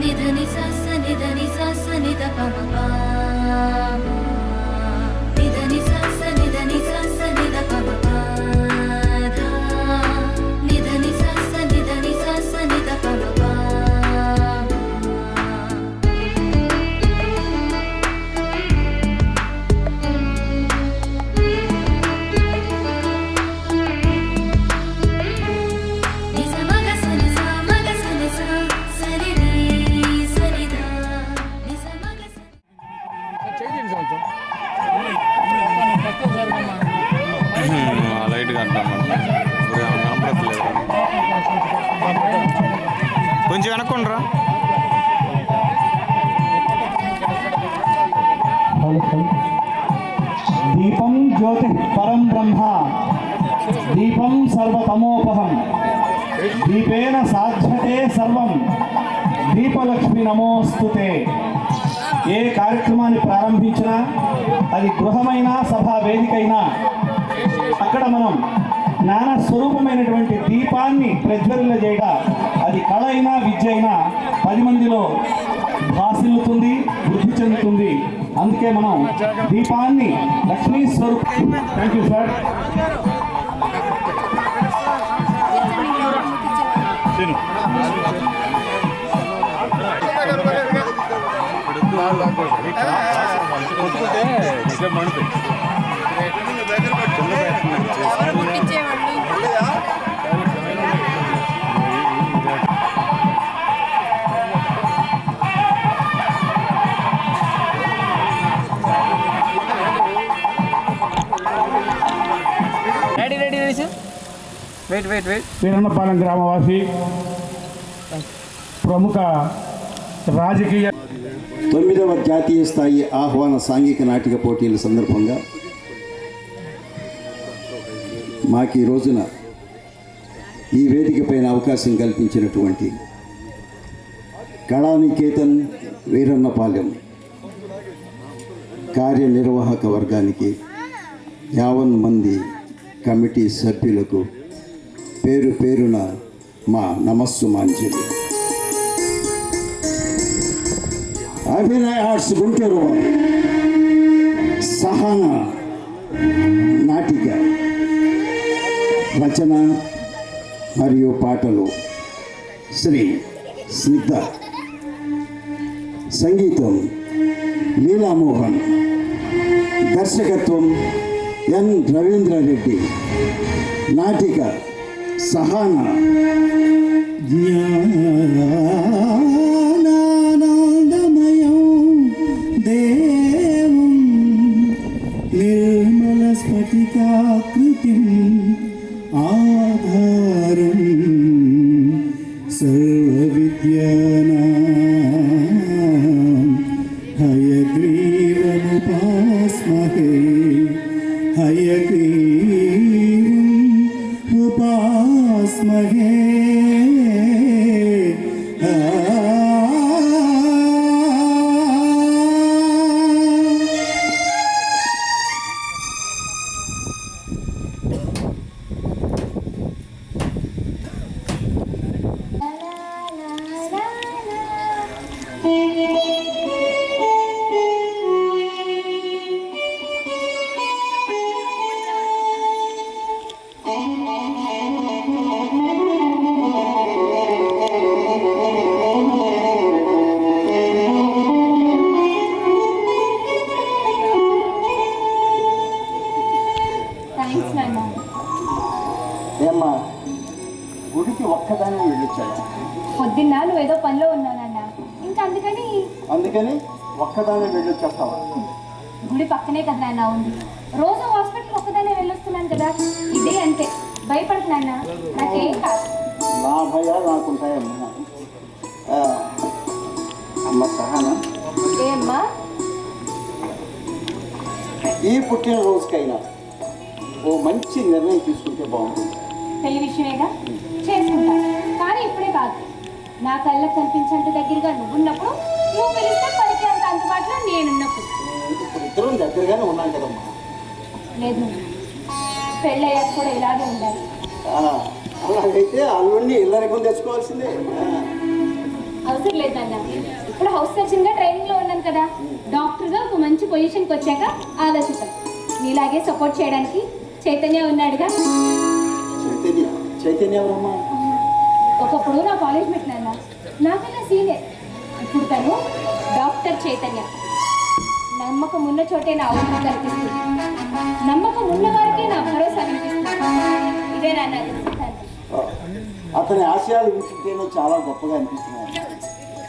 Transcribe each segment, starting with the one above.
నిధని సస్స నిధని సస్స నిధ పమ పా నిధని సస్స నిధని సస్స నిధ పమ పా ధా నిధని సస్స నిధ పమ పా లైట్గా అంటాం కనపడట్లేదు. కొంచెం వెనక్కుండ్రా. దీపం జ్యోతి పరం బ్రహ్మ దీపం సర్వతమోపహం దీపేన సాధ్యతే సర్వం దీపలక్ష్మి నమోస్తుతే. ఏ కార్యక్రమాన్ని ప్రారంభించినా అది గృహమైనా సభా వేదికైనా అక్కడ మనం జ్ఞాన స్వరూపమైనటువంటి దీపాన్ని ప్రజ్వలింపజేయట, అది కళ అయినా విద్య అయినా 10 మందిలో భాసిల్లుతుంది, వృద్ధి చెందుతుంది. అందుకే మనం దీపాన్ని లక్ష్మీ స్వరూపం. Thank you sir. వీరన్నపాలెం గ్రామవాసి ప్రముఖ రాజకీయ 9వ జాతీయ స్థాయి ఆహ్వాన సాంఘిక నాటిక పోటీల సందర్భంగా మాకు ఈ రోజున ఈ వేదిక పైన అవకాశం కల్పించినటువంటి కళానికేతన్ వీరన్నపాలెం కార్యనిర్వాహక వర్గానికి 50 మంది కమిటీ సభ్యులకు పేరు పేరున మా నమస్సుమాంజలి. అభినయ ఆర్ట్స్ గుంటూరు సహన నాటిక రచన మరియు పాటలు శ్రీ స్నిగ్ధ, సంగీతం లీలామోహన్, దర్శకత్వం ఎన్ రవీంద్రారెడ్డి, నాటిక సహన. జ్ఞానానందమయం దేవం నిర్మల స్ఫటికాకృతిం ఆధారం సర్వవిద్యానాం హయగ్రీవముపాస్మహే హయగ్రీవం ఉపాస్మహే. ఏమ్మా గుడికి ఒక్కదాన్ని వెళ్ళొచ్చాను. పొద్దున్న నువ్వేదో పనిలో ఉన్నానన్నా, ఇంకా అందుకని ఒక్కదాన్ని వెళ్ళొచ్చేస్తావా? గుడి పక్కనే కదా నాన్న ఉంది. రోజు హాస్పిటల్ ఒక్కదానే వెళ్ళొస్తున్నాను కదా, ఇదే అంతే. భయపడకు నాన్న, నాకేం కాదు. నా భయాలు నాకుంటాయమ్మా. అమ్మ సహనా, ఏమ్మా ఈ పుట్టినరోజుకైనా ఓ మంచి నిర్ణయం తీసుకుంటే బాగుంటుంది. పెళ్లి విషయమేగా చేసుకుంటా, కానీ ఇప్పుడే కాదు. నా కళ్ళకు కనిపించేంత దగ్గరగా నువ్వున్నప్పుడు, నువ్వు పిలిస్తే పలికి అంత అందుబాటులో నేనున్నప్పుడు. ఇప్పుడు ఇద్దరం దగ్గరగానే ఉన్నాం కదమ్మా. లేదు, పెళ్ళయ్యాక కూడా ఇలాగే ఉండాలి. అలాగైతే అల్లుడిని ఇళ్ళని కొని తెచ్చుకోవాల్సిందే. అవసరం లేదు నాన్న. ఇప్పుడు హౌస్ సర్జన్గా ట్రైనింగ్లో ఉన్నాను కదా, డాక్టర్గా ఒక మంచి పొజిషన్కి వచ్చాక ఆలోచిద్దాం. నీలాగే సపోర్ట్ చేయడానికి చైతన్య ఉన్నాడుగా. చైతన్య చైతన్య ఎవరమ్మా? ఒకప్పుడు నా కాలేజ్ మెట్ నాన్న, నాకన్నా సీనియర్. ఇప్పుడు తను డాక్టర్ చైతన్య. నమ్మకం ఉన్న చోటే నా అవసరం కనిపిస్తుంది, నమ్మకం ఉన్న వారికే నా భరోసా కనిపిస్తుంది. ఇదే నాన్న సిద్ధాంతం. అతని ఆశయాలు వింటుంటేనే చాలా గొప్పగా అనిపిస్తున్నాయి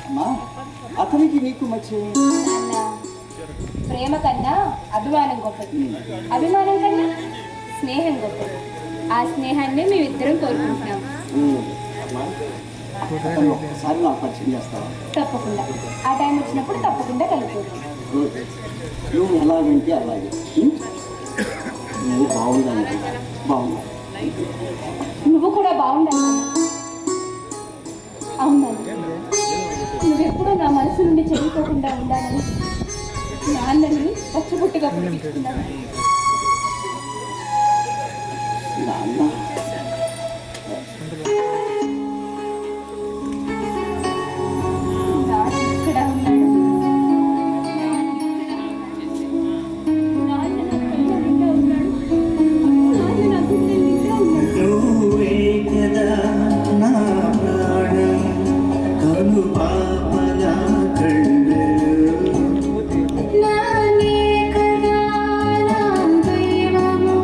అమ్మా. అతనికి నీకు మధ్య నాన్న, ప్రేమ కన్నా అభిమానం గొప్పది, అభిమానం కన్నా స్నేహం గొప్పది. ఆ స్నేహాన్ని మేమిద్దరం కోరుకుంటున్నాం. అమ్మా, అతను ఒక్కసారి నాకు పరిచయం చేస్తావా? తప్పకుండా ఆ టైం వచ్చినప్పుడు తప్పకుండా కలుపుకుంటాం. నువ్వు ఎలాగంటే అలాగే. నువ్వు బాగుండాలి, బాగుండాలి. నువ్వు కూడా బాగుండాలి. అవునా, నువ్వెప్పుడూ నా మనసు నుండి చెడిపోకుండా ఉండాలని నాన్నని పచ్చబుట్టుగా పిలిపిస్తున్నాను. నాన్న నాన్న ఇక్కడ ఉన్నాడు. నాన్న నా కళ్ళ నిండా ఉన్నాడు. నాన్న నా గుండె నిండా ఉన్నాడు. నువ్వే కదా నా ప్రాణం కను పాపల కళ్ళు నానే కదా నా దైవము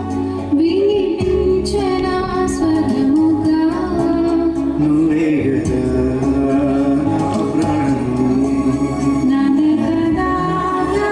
వినిపించనా స్వరముగా. నువ్వే కదా నా ప్రాణం నానే కదా నా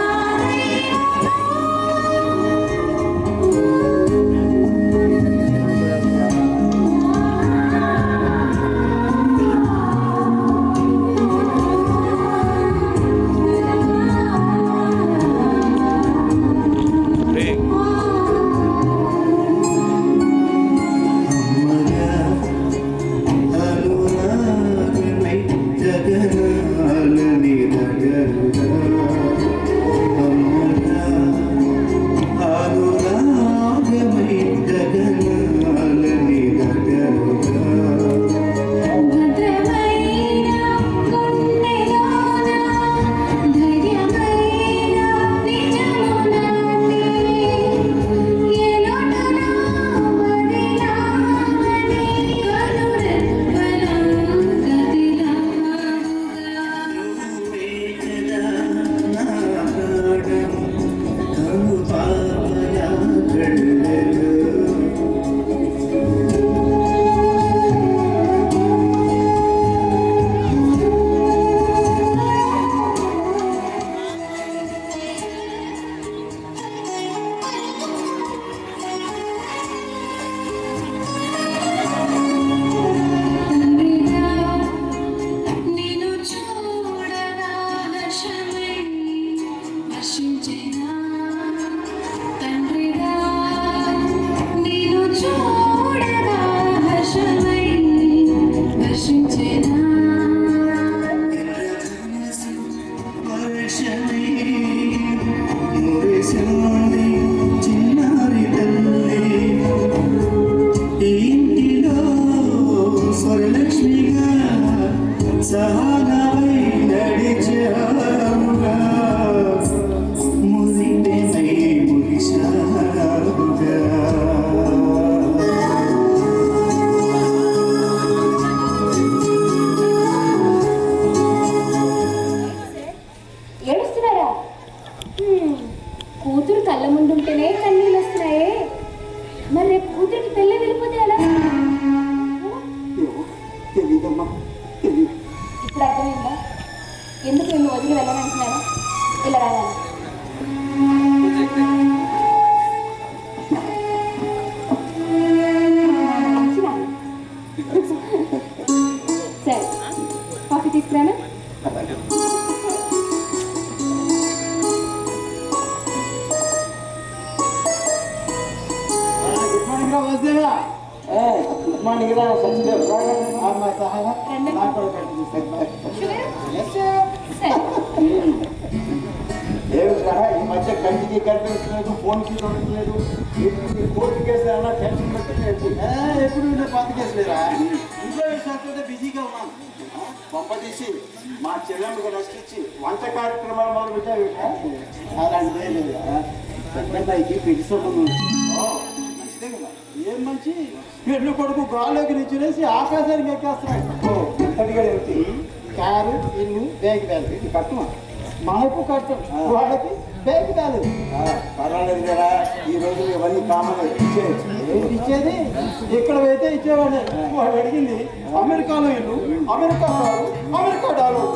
అమ్మగా అనురాగమై జగనాలని దగ్గరగా అమ్మగా అనురాగమై జగనాలని దగ్గరగా భద్రమైన గుండెలోన ధైర్యమైన నిజమునాన్ని ఎలోటనా వదిలాలని కనురెప్పలో కదిలావుగా. నువ్వే కదా నా ప్రాణం కను పాపల కళ్ళు తండ్రిగా నిన్ను చూడగా హర్షమై వర్షించెనా. తండ్రిగా నిన్ను చూడగా హర్షమై వర్షించెనా. ఇంద్రధనుసు వర్షమై మురిసింది చిన్నారి తల్లి ఈ ఇంటిలో స్వరలక్ష్మిగా సహాయమై నడిచావుగా మురిపెమై మురిశావుగా ఏడుస్తున్నారా? కూతురు కళ్ళ ముందుంటేనే కన్నీళ్ళు వస్తున్నాయే. మరి రేపు కూతురికి పెళ్ళి వెళ్ళిపోతే ఎలా? తెలియదమ్మా, తెలియదు. ఇప్పుడు అర్థమైందా ఎందుకు నిన్ను వదిలి వెళ్ళనంటున్నాను? ఇలా రాయాలి. సరే, కాఫీ తీసుకురానా? గుడ్ మార్నింగ్ రా వాసుదేవ. గుడ్ మార్నింగ్ రా సత్యదేవ్. అమ్మా సహాయ రండి. నాకు కూడా పెట్టండి. షుగర్? సరే. ఏమిట్రా ఈ మధ్య కంటికి కనిపించలేదు, ఫోన్కి దొరకలేదు. కోర్టు కేసు ఏమన్నా టెన్షన్ పెట్టలేదు. ఎప్పుడు పాత కేసులేరా? ఇంట్లో విషయాలతో బిజీగా ఉన్నాను. గొప్ప తీసి మా చెల్లెమ్మకి రెస్ట్ ఇచ్చి వంట కార్యక్రమాలు మొదలు పెట్టావు. అలాంటిదే లేదు పెద్దబాయికి పెళ్లి సంబంధం మంచిదే కదా. ఏం మంచి పెళ్లి కొడుకు గాల్లోకి నిచ్చునేసి ఆకాశానికి ఎక్కేస్తున్నాడు. ఎంతటిగా ఏమిటి కారు ఇల్లు బ్యాగ్ బ్యాగ్ ఇది కట్టమా మనకు కట్టం వాళ్ళకి బ్యాగ్ బ్యాగ్ పర్వాలేదు కదా, ఈ రోజు ఇవన్నీ కామన్ ఇచ్చేయచ్చు. ఏంటి ఇచ్చేది ఇక్కడ అయితే ఇచ్చేవాడే. వాడు అడిగింది అమెరికాలో ఇల్లు, అమెరికా కారు, అమెరికా డాలర్.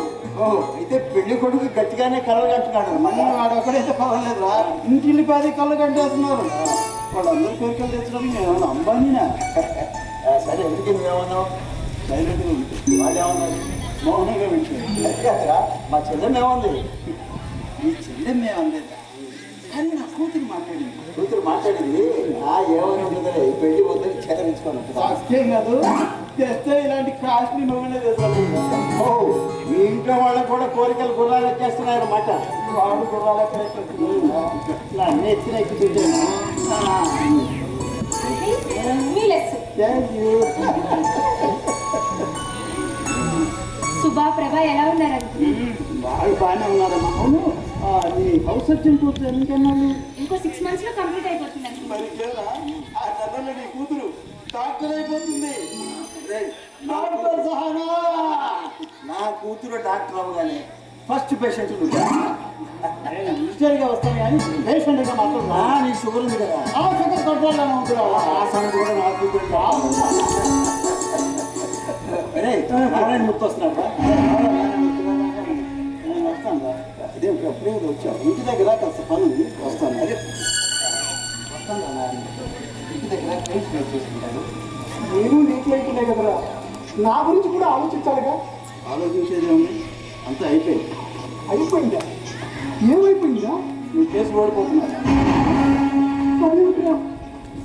అయితే పెళ్లి కొడుకు గట్టిగానే కలలు కంటున్నాడు అన్నమాట. వాడు ఒక్కడైతే పర్వాలేదురా, ఇంటిల్లి 10 కళ్ళు కంటేస్తున్నారు. వాళ్ళందరూ కోరికలు తెచ్చడం మేము అంబానీనా? సరే ఎందుకు నువ్వేమన్నావు? సైలెంట్గా ఉంటుంది. వాళ్ళు ఏమన్నారు? మౌనంగా వింటుంది. అది కాదురా, మా చెల్లెమ్మ ఏముంది? ఈ చెల్లెం మేము అందలేదు కానీ నా కూతురు మాట్లాడింది. కూతురు మాట్లాడింది. ఏమని ఉంటుందిలే, ఈ పెళ్లి వద్దని చేతరించుకోను. సాక్ష్యం కాదు తెస్తే ఇలాంటి కాస్ట్లీ మొగలే తెస్తాను. మీ ఇంట్లో వాళ్ళకు కూడా కోరికలు గుర్రాలు ఎక్కేస్తున్నాయి అన్నమాట. వాడు గుర్రాలు ఎక్కడ ఇలా అన్నీ ఎత్తిన ఎక్కుతుంటాను. మీ లెస్సు థ్యాంక్ యూ. శుభా ప్రభ ఎలా ఉన్నారండి? వాళ్ళు బాగానే ఉన్నారమ్మా. అవును నీ హౌస్ సర్జన్ కూతురు ఎందుకన్నాడు? ఇంకో 6 months లో కంప్లీట్ అయిపోతుందండి. మరి లేదా ఆ చదవలో నీ కూతురు డాక్టర్ అయిపోతుంది. డాక్టర్ సహానా. నా కూతురు డాక్టర్ అవ్వగానే ఫస్ట్ పేషెంట్ మిస్టరీగా వస్తాను కానీ పేషెంట్గా మాత్రం నీ షుగర్ ఉంది కదా, ఆ షుగర్ కంట్రోల్ ఉంటున్నా. ఆ సంగతి కూడా నా కూతురు అరే నారాయణ ముక్తి వస్తున్నాడు. వస్తాను అదే ఎప్పుడే వచ్చావు. ఇంటి దగ్గర కాస్త పని ఉంది వస్తాను. అదే వస్తాను ఇంటి దగ్గర ట్రైన్స్ వేస్ట్ చేసుకుంటాను. నేను నీకు అయిపోయినాయి కదరా, నా గురించి కూడా ఆలోచించాలిగా. ఆలోచించేది ఏముంది, అంతా అయిపోయింది. అయిపోయిందా? ఏమైపోయిందా? నువ్వు కేసు ఓడిపోతున్నావు.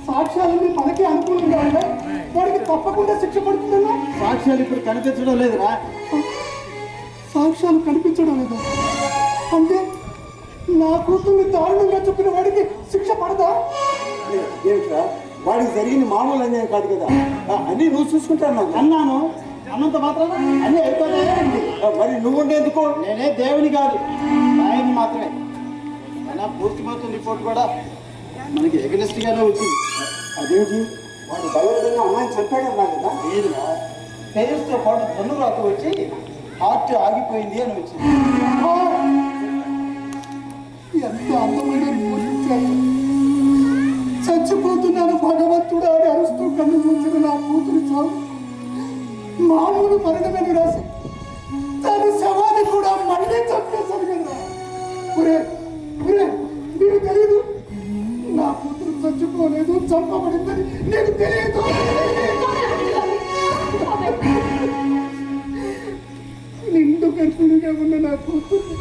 సాక్ష్యాలన్నీ మనకే అనుకూలంగా ఉన్నాయి, వాడికి తప్పకుండా శిక్ష పడుతుందన్నా. సాక్ష్యాలు ఇప్పుడు కనిపించడం లేదురా. సాక్ష్యాలు కనిపించడం లేదు అంటే నా కూతుర్ని దారుణంగా చెప్పిన వాడికి శిక్ష పడదా? ఏమిట్రా, వాడికి జరిగింది మామూలు అన్యాయం కాదు కదా, అన్నీ నువ్వు చూసుకుంటాను అన్నాను. అన్నంత మాత్రం అన్నీ అయిపోతాయండి. మరి నువ్వు ఉండేందుకు? నేనే దేవుని కాదు, ఆయన్ని మాత్రమే. అయినా పోస్ట్ మార్టం రిపోర్ట్ కూడా మనకి ఎగనెస్ట్ గానే వచ్చింది. అదేంటి, వాడు బలవంతంగా అమ్మాయిని చంపాడు అన్నా కదా. లేదురా, పేరుతో పాటు పన్ను రాత వచ్చి హార్ట్ ఆగిపోయింది అని వచ్చింది. ఎంత అందమైన రిపోర్ట్ ఇచ్చారు. చచ్చిపోతున్నాను భగవంతుడు అని అరుస్తూ కన్ను మూసిన నా కూతురు చావు మామూలు మరణమని రాసి తన శవాన్ని కూడా మళ్ళీ చంపేశారు కదా. ఒరే ఒరే, నీకు తెలియదు నా కూతురు చచ్చిపోలేదు, చంపబడిందని నీకు తెలియదు. నిండు గర్భిణిగా ఉన్న నా కూతురు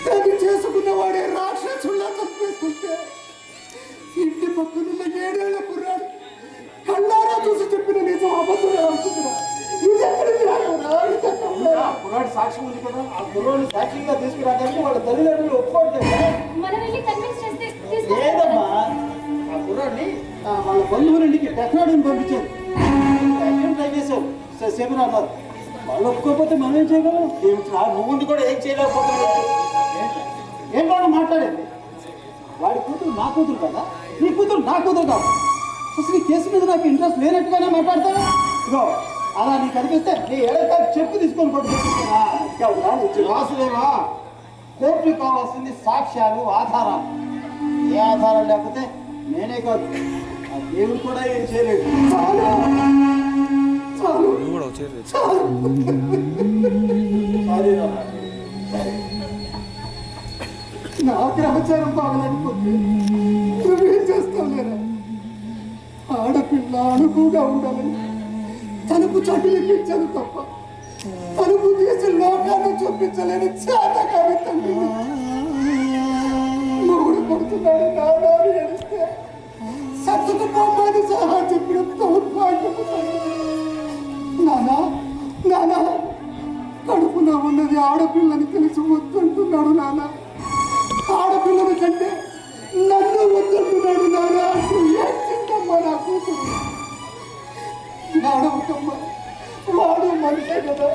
తను చేసుకున్నవాడే రాక్షసుల్లా చంపేస్తుంటే ఇంటి పక్కనున్న 7 ఏళ్ల కుర్రాడు కళ్ళారా చూసి చెప్పిన నిజం అబద్ధమే అనుకుంటున్నా. ఇది ఎక్కడికి రాకుండా కుర్రాడు సాక్ష్యం ఉంది కదా, ఆ కుర్రాడు సాక్షిగా తీసుకురావడానికి వాళ్ళ తల్లిదండ్రులు ఒప్పుకోవట్లేదు. మనం వెళ్ళి కన్విన్స్ చేస్తే లేదమ్మా, ఆ కుర్రాడిని వాళ్ళ బంధువులింటికి టెక్నాడీని పంపించారు. ట్రై చేశారు, సెమినార్ అన్నారు. వాళ్ళు ఒప్పుకోకపోతే మనం ఏం చేయగలం? ఏమిట్రా, నువ్వు ఉండి కూడా ఏం చేయలేకపోతున్నావు? ఏం వాళ్ళు మాట్లాడేది? వాడి కూతురు నా కూతురు కదా, నీ కూతురు నా కూతురు కాదు. అసలు ఈ కేసు మీద నాకు ఇంట్రెస్ట్ లేనట్టుగానే మాట్లాడతావా? ఇగో అలా నీకు అనిపిస్తే నీ ఏడక చెప్పు తీసుకొని పట్టుకుంటున్నా. వాసుదేవా, కోర్టుకు కావాల్సింది సాక్ష్యాలు, ఆధారాలు. ఏ ఆధారాలు లేకపోతే నేనే కాదు ఆ దేవుడు కూడా ఏం చేయలేడు. చాలు చాలు నువ్వు కూడా వచ్చేది. చాలు. సారీరా. నా గ్రహచారం బాగలేకపోతే నువ్వేం చేస్తావు లేదా? ఆడపిల్ల అనుకుగా ఉండాలని తలుపు చదివించాను తప్ప తలుపు తీసి లోకాన్ని చూపించలేని చేతకాని తండ్రి మొగుడు కొడుతున్నాడు నాన్నని ఏడిస్తే సత్తుకుపోతాది సహా చెప్పిన దౌర్భాగ్యము నానా నానా కడుపులో ఉన్నది ఆడపిల్లని తెలిసి వద్దంటున్నాడు నాన్న. ఆడపిల్లని కంటే నన్ను వద్దంటున్నాడు నానా. ఏం చింతమ్మా నా కూతురు. నాడవుకమ్మ వాడు మనిషే కదా.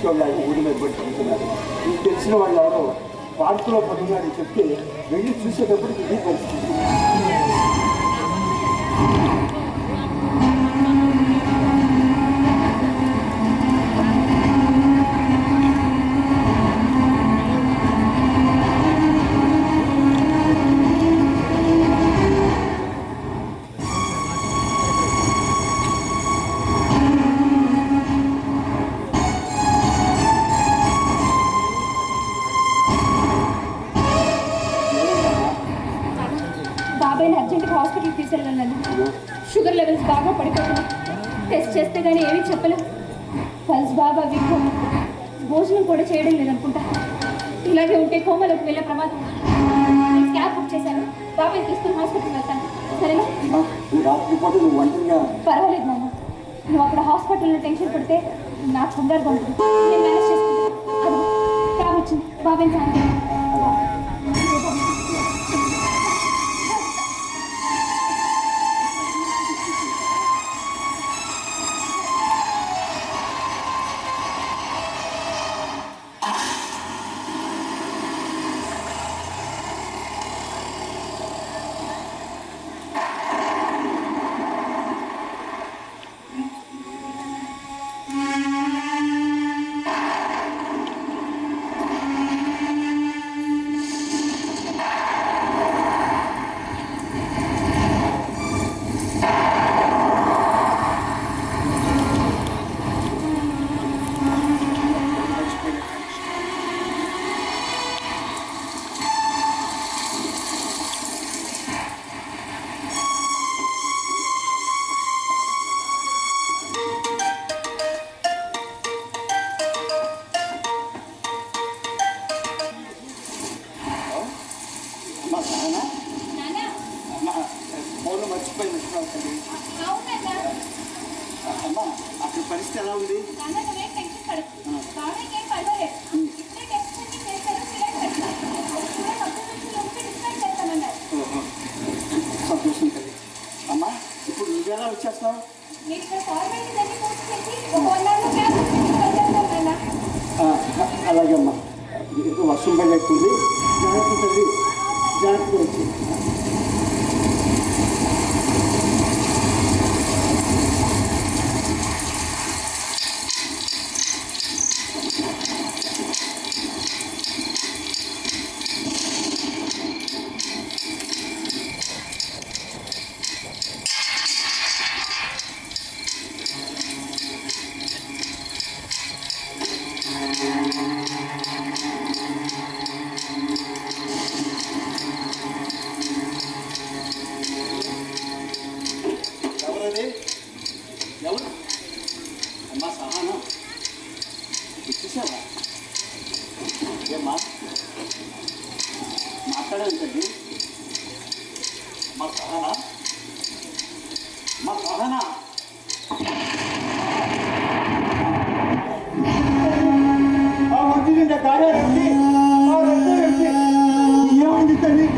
పిచ్చోళ్ళు ఊరి మీద పడి చదువుతున్నారు. నీకు తెలిసిన వాళ్ళు ఎవరో పార్కులో పడుతున్నాడు చెప్తే వెళ్ళి చూసేటప్పటికి ఇది పరిస్థితి. బాబాయ్ని అర్జెంట్గా హాస్పిటల్కి తీసుకెళ్ళాను. షుగర్ లెవెల్స్ బాగా పడిపోతున్నాయి. టెస్ట్ చేస్తే కానీ ఏమీ చెప్పలేము. పల్స్ బాగా వీక్, భోజనం కూడా చేయడం లేదనుకుంటా. ఇలాగే ఉంటే కోమలోకి వెళ్ళే ప్రమాదం. నేను క్యాబ్ బుక్ చేశాను. బాబాయ్ తీసుకుని హాస్పిటల్కి వెళ్తాను. సరేనా? రాత్రిపూట నువ్వు ఒంటరిగా పర్వాలేదు నాన్న. నువ్వు అక్కడ హాస్పిటల్లో టెన్షన్ పడితే నాకు కంగారుగా ఉంటుంది. నేను మేనేజ్ చేసుకుంటాను. అది క్యాబ్ వచ్చింది. బాబాయ్ థ్యాంక్ యూ. అమ్మా సహనా నాన్న, అమ్మా ఫోన్లో మర్చిపోయింది అవునన్నా. అమ్మా అక్కడ పరిస్థితి ఎలా ఉంది? నాన్న, నువ్వేం టెన్షన్ పడకు. బాబాయ్కి ఏం పర్వాలేదు. ఇప్పుడే టెస్ట్ అన్ని చేశారు. సిలైన్ పెట్టారు. కూడా డాక్టర్ నుంచి ఉంటే డిస్కస్ చేస్తామన్నారు. సంతోషం కలిగి. అమ్మా ఇప్పుడు నువ్వెలా వచ్చేస్తావు? నేను ఇక్కడ ఫార్మాలిటీస్ అన్ని పూర్తి చేసి ఒక 1 hourలో క్యాబ్ తీసుకెళ్తాను నాన్న. అలాగే అమ్మా. ఏదో వర్షం పడేస్తుంది. జాగ్రత్త తల్లి, జాగ్రత్తగా వచ్చి. ఎవరది? ఎవరు? అమ్మా సహానా వచ్చేసావా? ఏమ్మా మాట్లాడేంటండి? మా సహానా, మా సహానా. ఆ మంచి నిండా కాడారండి. ఆ రక్తం ఏమండి తల్లి?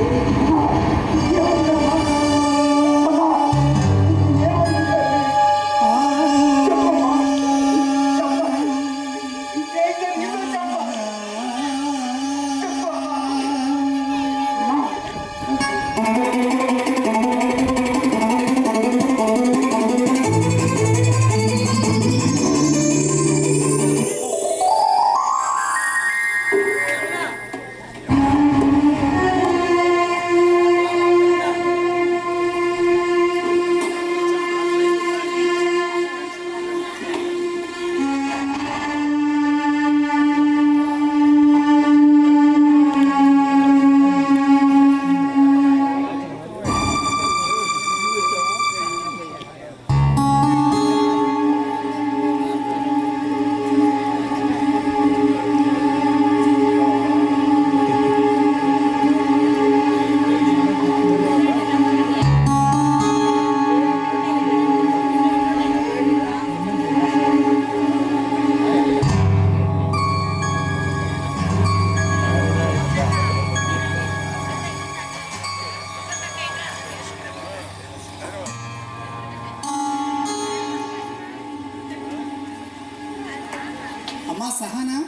అమ్మా సహానా,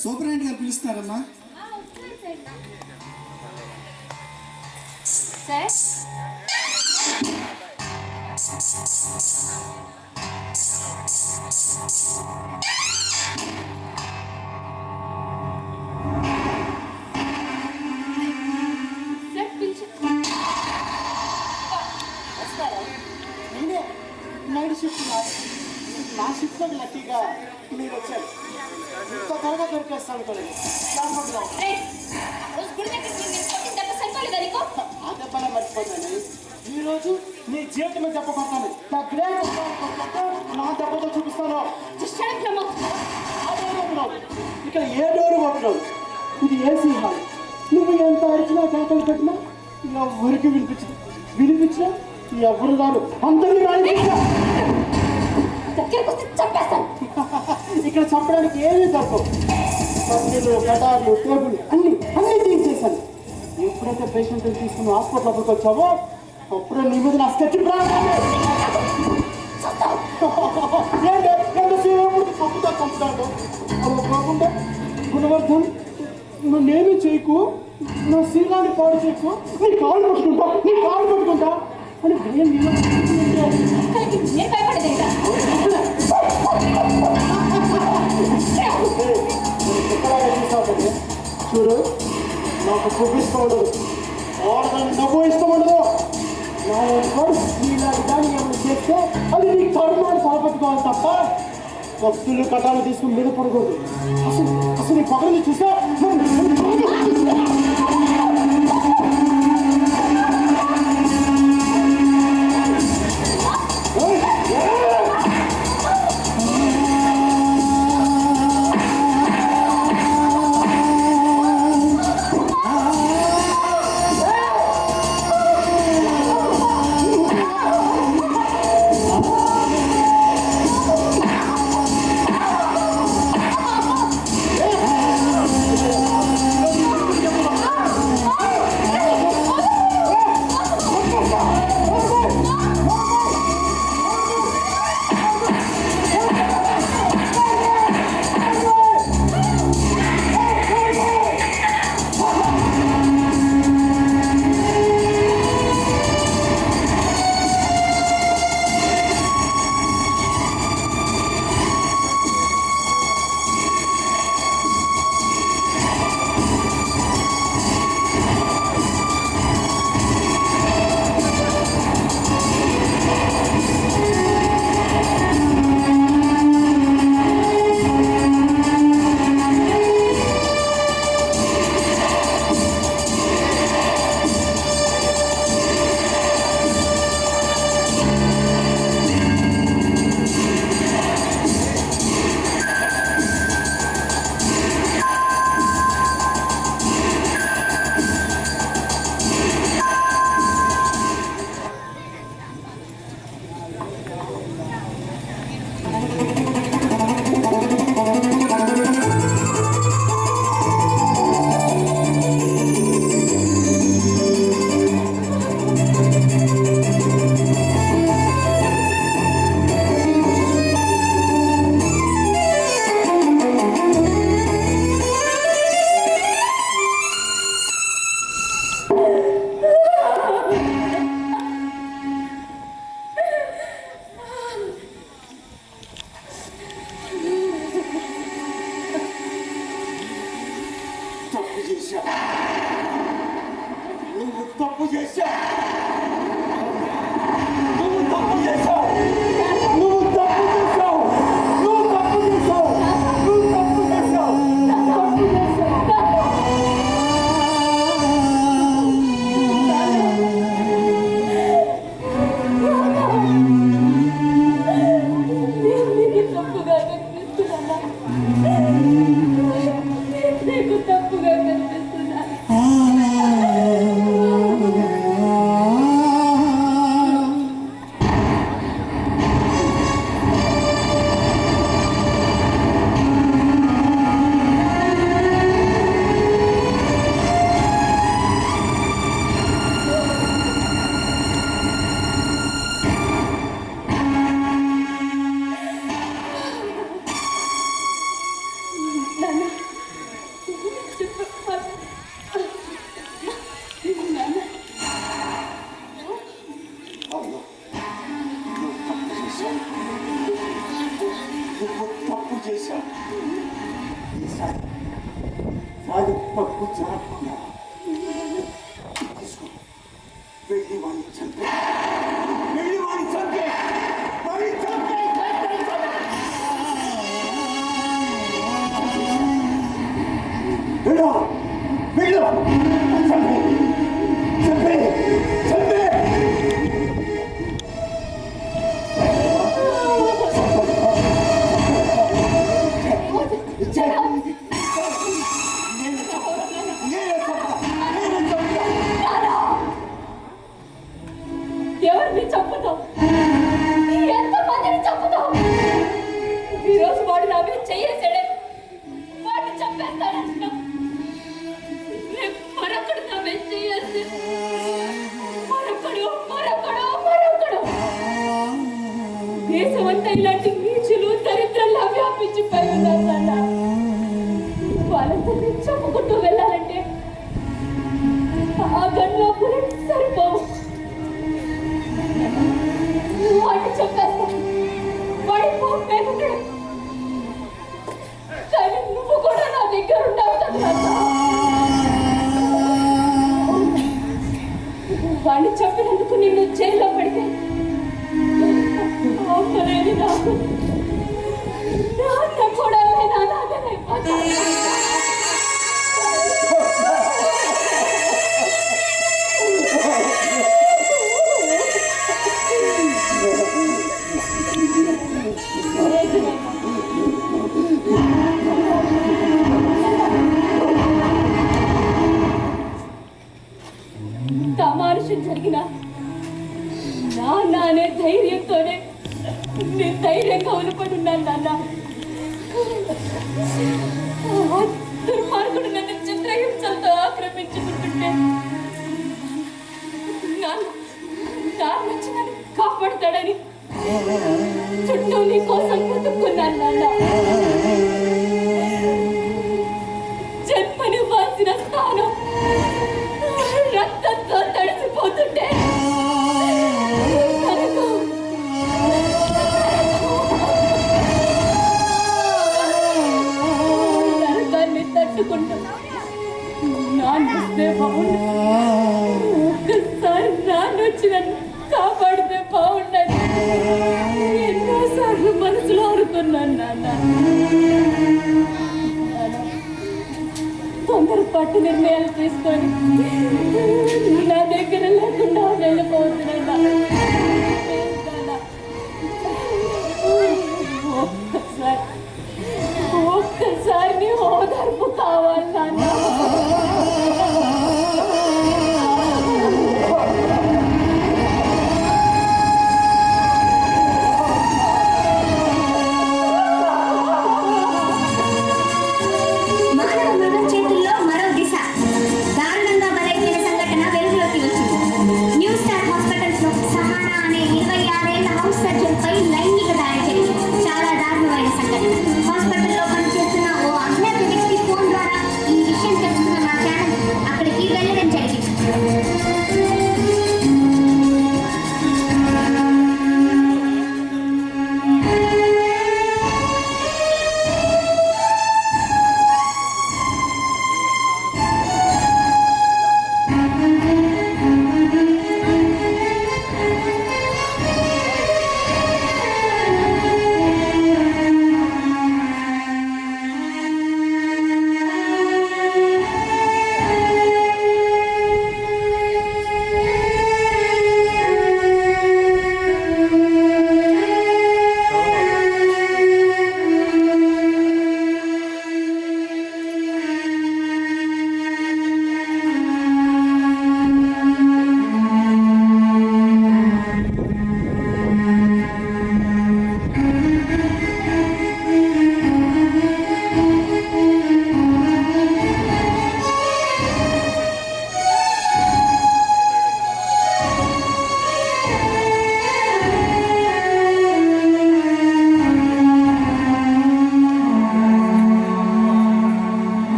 సూపరింటెండెంట్ గారు పిలుస్తున్నారమ్మా. సార్ వస్తారా? నేనే నైట్ షిఫ్ట్ నా షిఫ్ట్లో లక్కీగా మీరు వచ్చారు. ఇంత త్వరగా దొరికేస్తాను కదా. రోజు గుడి దగ్గర దెబ్బ సరిపోలేదా నీకు? ఆ దెబ్బనే మర్చిపోతాను. ఈరోజు నీ జీవితమే దెబ్బ కొట్టాను. నా దెబ్బతో చూపిస్తాను. ఇక్కడ ఏ డోరు కొట్టడం? ఇది ఏసీ హాల్. నువ్వు ఎంత అరిచినా కేకలు పెట్టినా ఎవరికి వినిపించినా ఎవరు రారు. అందరినీ ఇక్కడ చంపడానికి ఏమీ తక్కువ. కన్నీళ్ళు, గడాలు, టేబుల్ అన్ని తీసేశాను. ఎప్పుడైతే పేషెంట్ తీసుకుని హాస్పిటల్కి వచ్చావో అప్పుడే నీ మీద నా స్కెచ్ చంపుతాడు. అలా కాకుండా గుణవర్ధన్ నేనేమీ చేయకు, నా శీలాన్ని పాడు చేయకు, నీ కాళ్ళు పట్టుకుంటా అని భయం చూడు, నాకు చూపిస్తూ ఉండదు. ఆడదాన్ని నవ్వు ఇష్టం ఉండదు. నా నీలాంటి దాన్ని ఏమైనా చేస్తే అది నీకు తడుమాని పాల్పట్టుకోవాలి తప్ప భక్తులు కటాలు తీసుకుని మీద పడకూడదు. అసలు నీ పగలని చూసా నీకు తప్పుగా కనిపిస్తున్నా. నీలాంటి నీచులు దరిద్రంలా వ్యాపించిపోయి ఉన్నారు నాన్న. వాళ్ళతో నేను చెప్పుకుంటూ వెళ్ళాలంటే ఆ గంటలో బుల్లెట్ సరిపోవు. వాడిని చెప్పేస్తా, వాడి పోతాడు. కానీ నువ్వు కూడా నా దగ్గర ఉన్నావు కదా. వాడిని చెప్పినందుకు నిన్ను జైల్లో పెడితే అమ్మలేని నాకు నాన్న కూడా నాన్నైపోతాను. తమానుషం జరిగిన నాన్న అనే ధైర్యంతోనే నేను ధైర్యంగా ఉనిపడున్నాను నాన్న. దుర్మార్గుడు నన్ను చిత్రహింసలతో ఆక్రమించుకుంటుంటే నాన్న వచ్చి నన్ను కాపాడుతాడని చుట్టూ నీ కోసం బ్రతుక్కున్నాను నాన్న. జన్మనివ్వాల్సిన స్థానం రక్తంతో తడిసిపోతుంటే నరకాన్ని తట్టుకుంటూ నాన్నొస్తే బాగుండు. ఒక్కసారి నాన్నొచ్చి నన్ను కాపాడితే బాగుండదు. ఎన్నోసార్లు మనసులో అనుకున్నాను నాన్న. తొందరపాటు నిర్ణయాలు తీసుకొని నా దగ్గర లేకుండా వెళ్ళిపోతున్నాను. ఒక్కసారి నీ ఓదార్పు కావాలి నాన్న. హాస్పిటల్లో పనిచేస్తున్న ఓ అజ్ఞాత వ్యక్తి ఫోన్ ద్వారా ఈ విషయం తెలుసుకున్న మా ఛానల్ అక్కడికి వెళ్ళడం జరిగింది.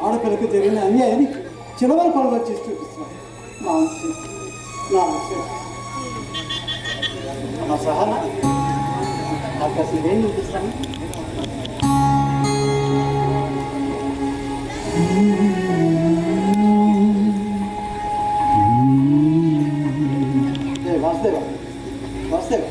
ఆడపిల్లకి జరిగిన అన్యాయాన్ని చిలవర పనులు చేసి చూపిస్తున్నాను. నా సహన నాకు అసలు ఏం చూపిస్తాను. వాసుదేవ వాసుదేవ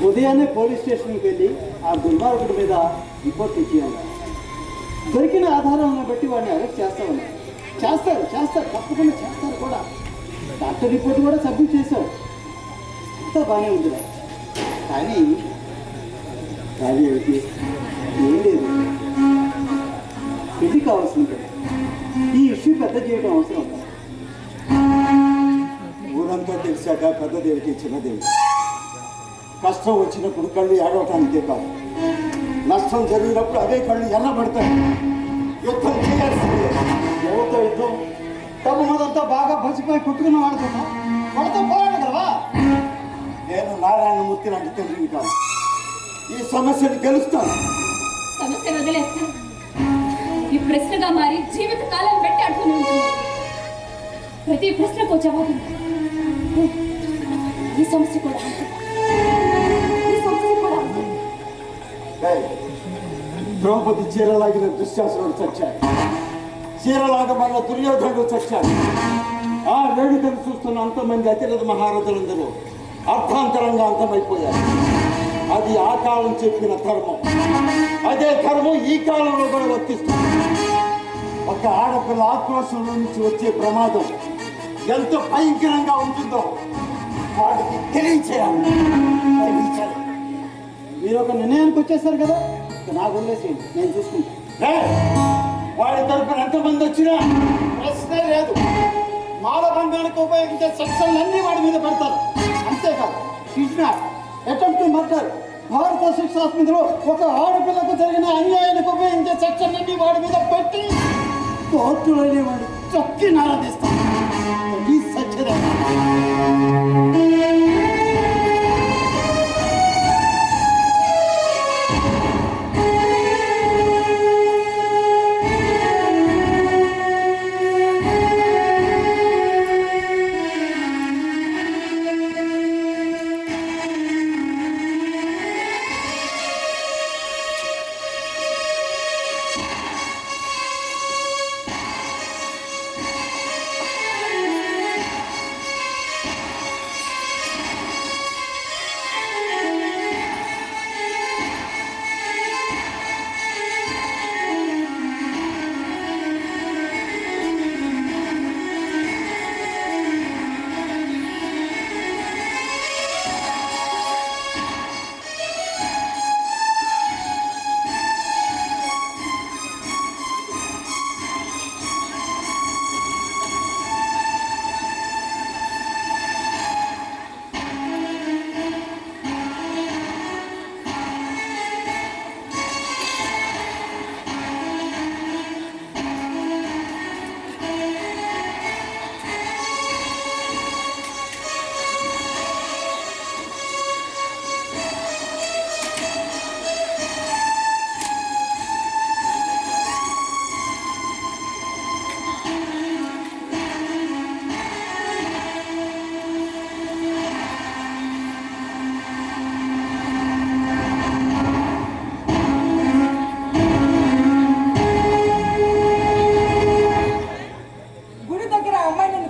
ఉదయాన్నే పోలీస్ స్టేషన్కి వెళ్ళి ఆ దుర్మార్గుడి మీద రిపోర్ట్ ఇచ్చేయాలి. దొరికిన ఆధారాలను బట్టి వాడిని అరెస్ట్ చేస్తామన్నారు. చేస్తారు తప్పకుండా చేస్తారు కూడా. డాక్టర్ రిపోర్ట్ కూడా సబ్మిట్ చేశారు. అంతా బాగానే ఉందిరా. కానీ ఏం లేదు, పెళ్లి కావాల్సింది. ఈ ఇష్యూ పెద్ద చేయడం అవసరం. ఊరంతా తెలిసాక పెద్దదేవికి చిన్నదేవి. కష్టం వచ్చినప్పుడు కళ్ళు ఏడవటానికే కాదు, నష్టం జరిగినప్పుడు అదే కళ్ళు ఎల్లబడతాయి. యుద్ధం చేయాల్సిందే. ఎవరితో యుద్ధం? డబ్బు మొదంతా బాగా బసిపోయి కొట్టుకున్న వాడుతున్నా వాడితో పోరాడు కదా. నేను నారాయణమూర్తి లాంటి తండ్రిని కాదు. ఈ సమస్యను గెలుస్తాను. సమస్య వదిలేస్తాను. ఈ ప్రశ్నగా మారి జీవిత కాలం పెట్టి అడుగుతూనే ఉంటుంది. ప్రతి ప్రశ్నకు జవాబు. ఈ సమస్య కూడా అంతే. ఈ సమస్య కూడా అంతే. ఏయ్, ద్రౌపది చీరలాగిన దుశ్శాసనుడు చచ్చాడు. చీరలాగమన్న దుర్యోధనుడు చచ్చాడు. ఆ వేడుకను చూస్తున్న అంతమంది అతిరథ మహారథులందరూ అర్థాంతరంగా అంతమైపోయారు. అది ఆ కాలం చెప్పిన ధర్మం. అదే ధర్మం ఈ కాలంలో కూడా వర్తిస్తుంది. ఒక ఆడపిల్ల ఆక్రోశంలో నుంచి వచ్చే ప్రమాదం ఎంత భయంకరంగా ఉంటుందో వాడికి తెలియచేయాలి. మీరు ఒక నిర్ణయానికి వచ్చేసారు కదా, ఇక నాకు వదిలేసి నేను చూసుకుంటాను. వాడి తరపున ఎంతమంది వచ్చినా ప్రశ్నే లేదు. మానభంగానికి ఉపయోగించే సెక్షన్లన్నీ వాడి మీద పెడతారు. అంతేకాదు కిడ్నాప్, అటెంప్ట్ టు మర్డర్, భారత శిక్షాస్మితిలో ఒక ఆడపిల్లకు జరిగిన అన్యాయానికి ఉపయోగించే సెక్షన్లన్నీ వాడి మీద పెట్టి కోర్టులోనే వాడు చొక్కి నారదీస్తాడు. ఈ సత్యదే.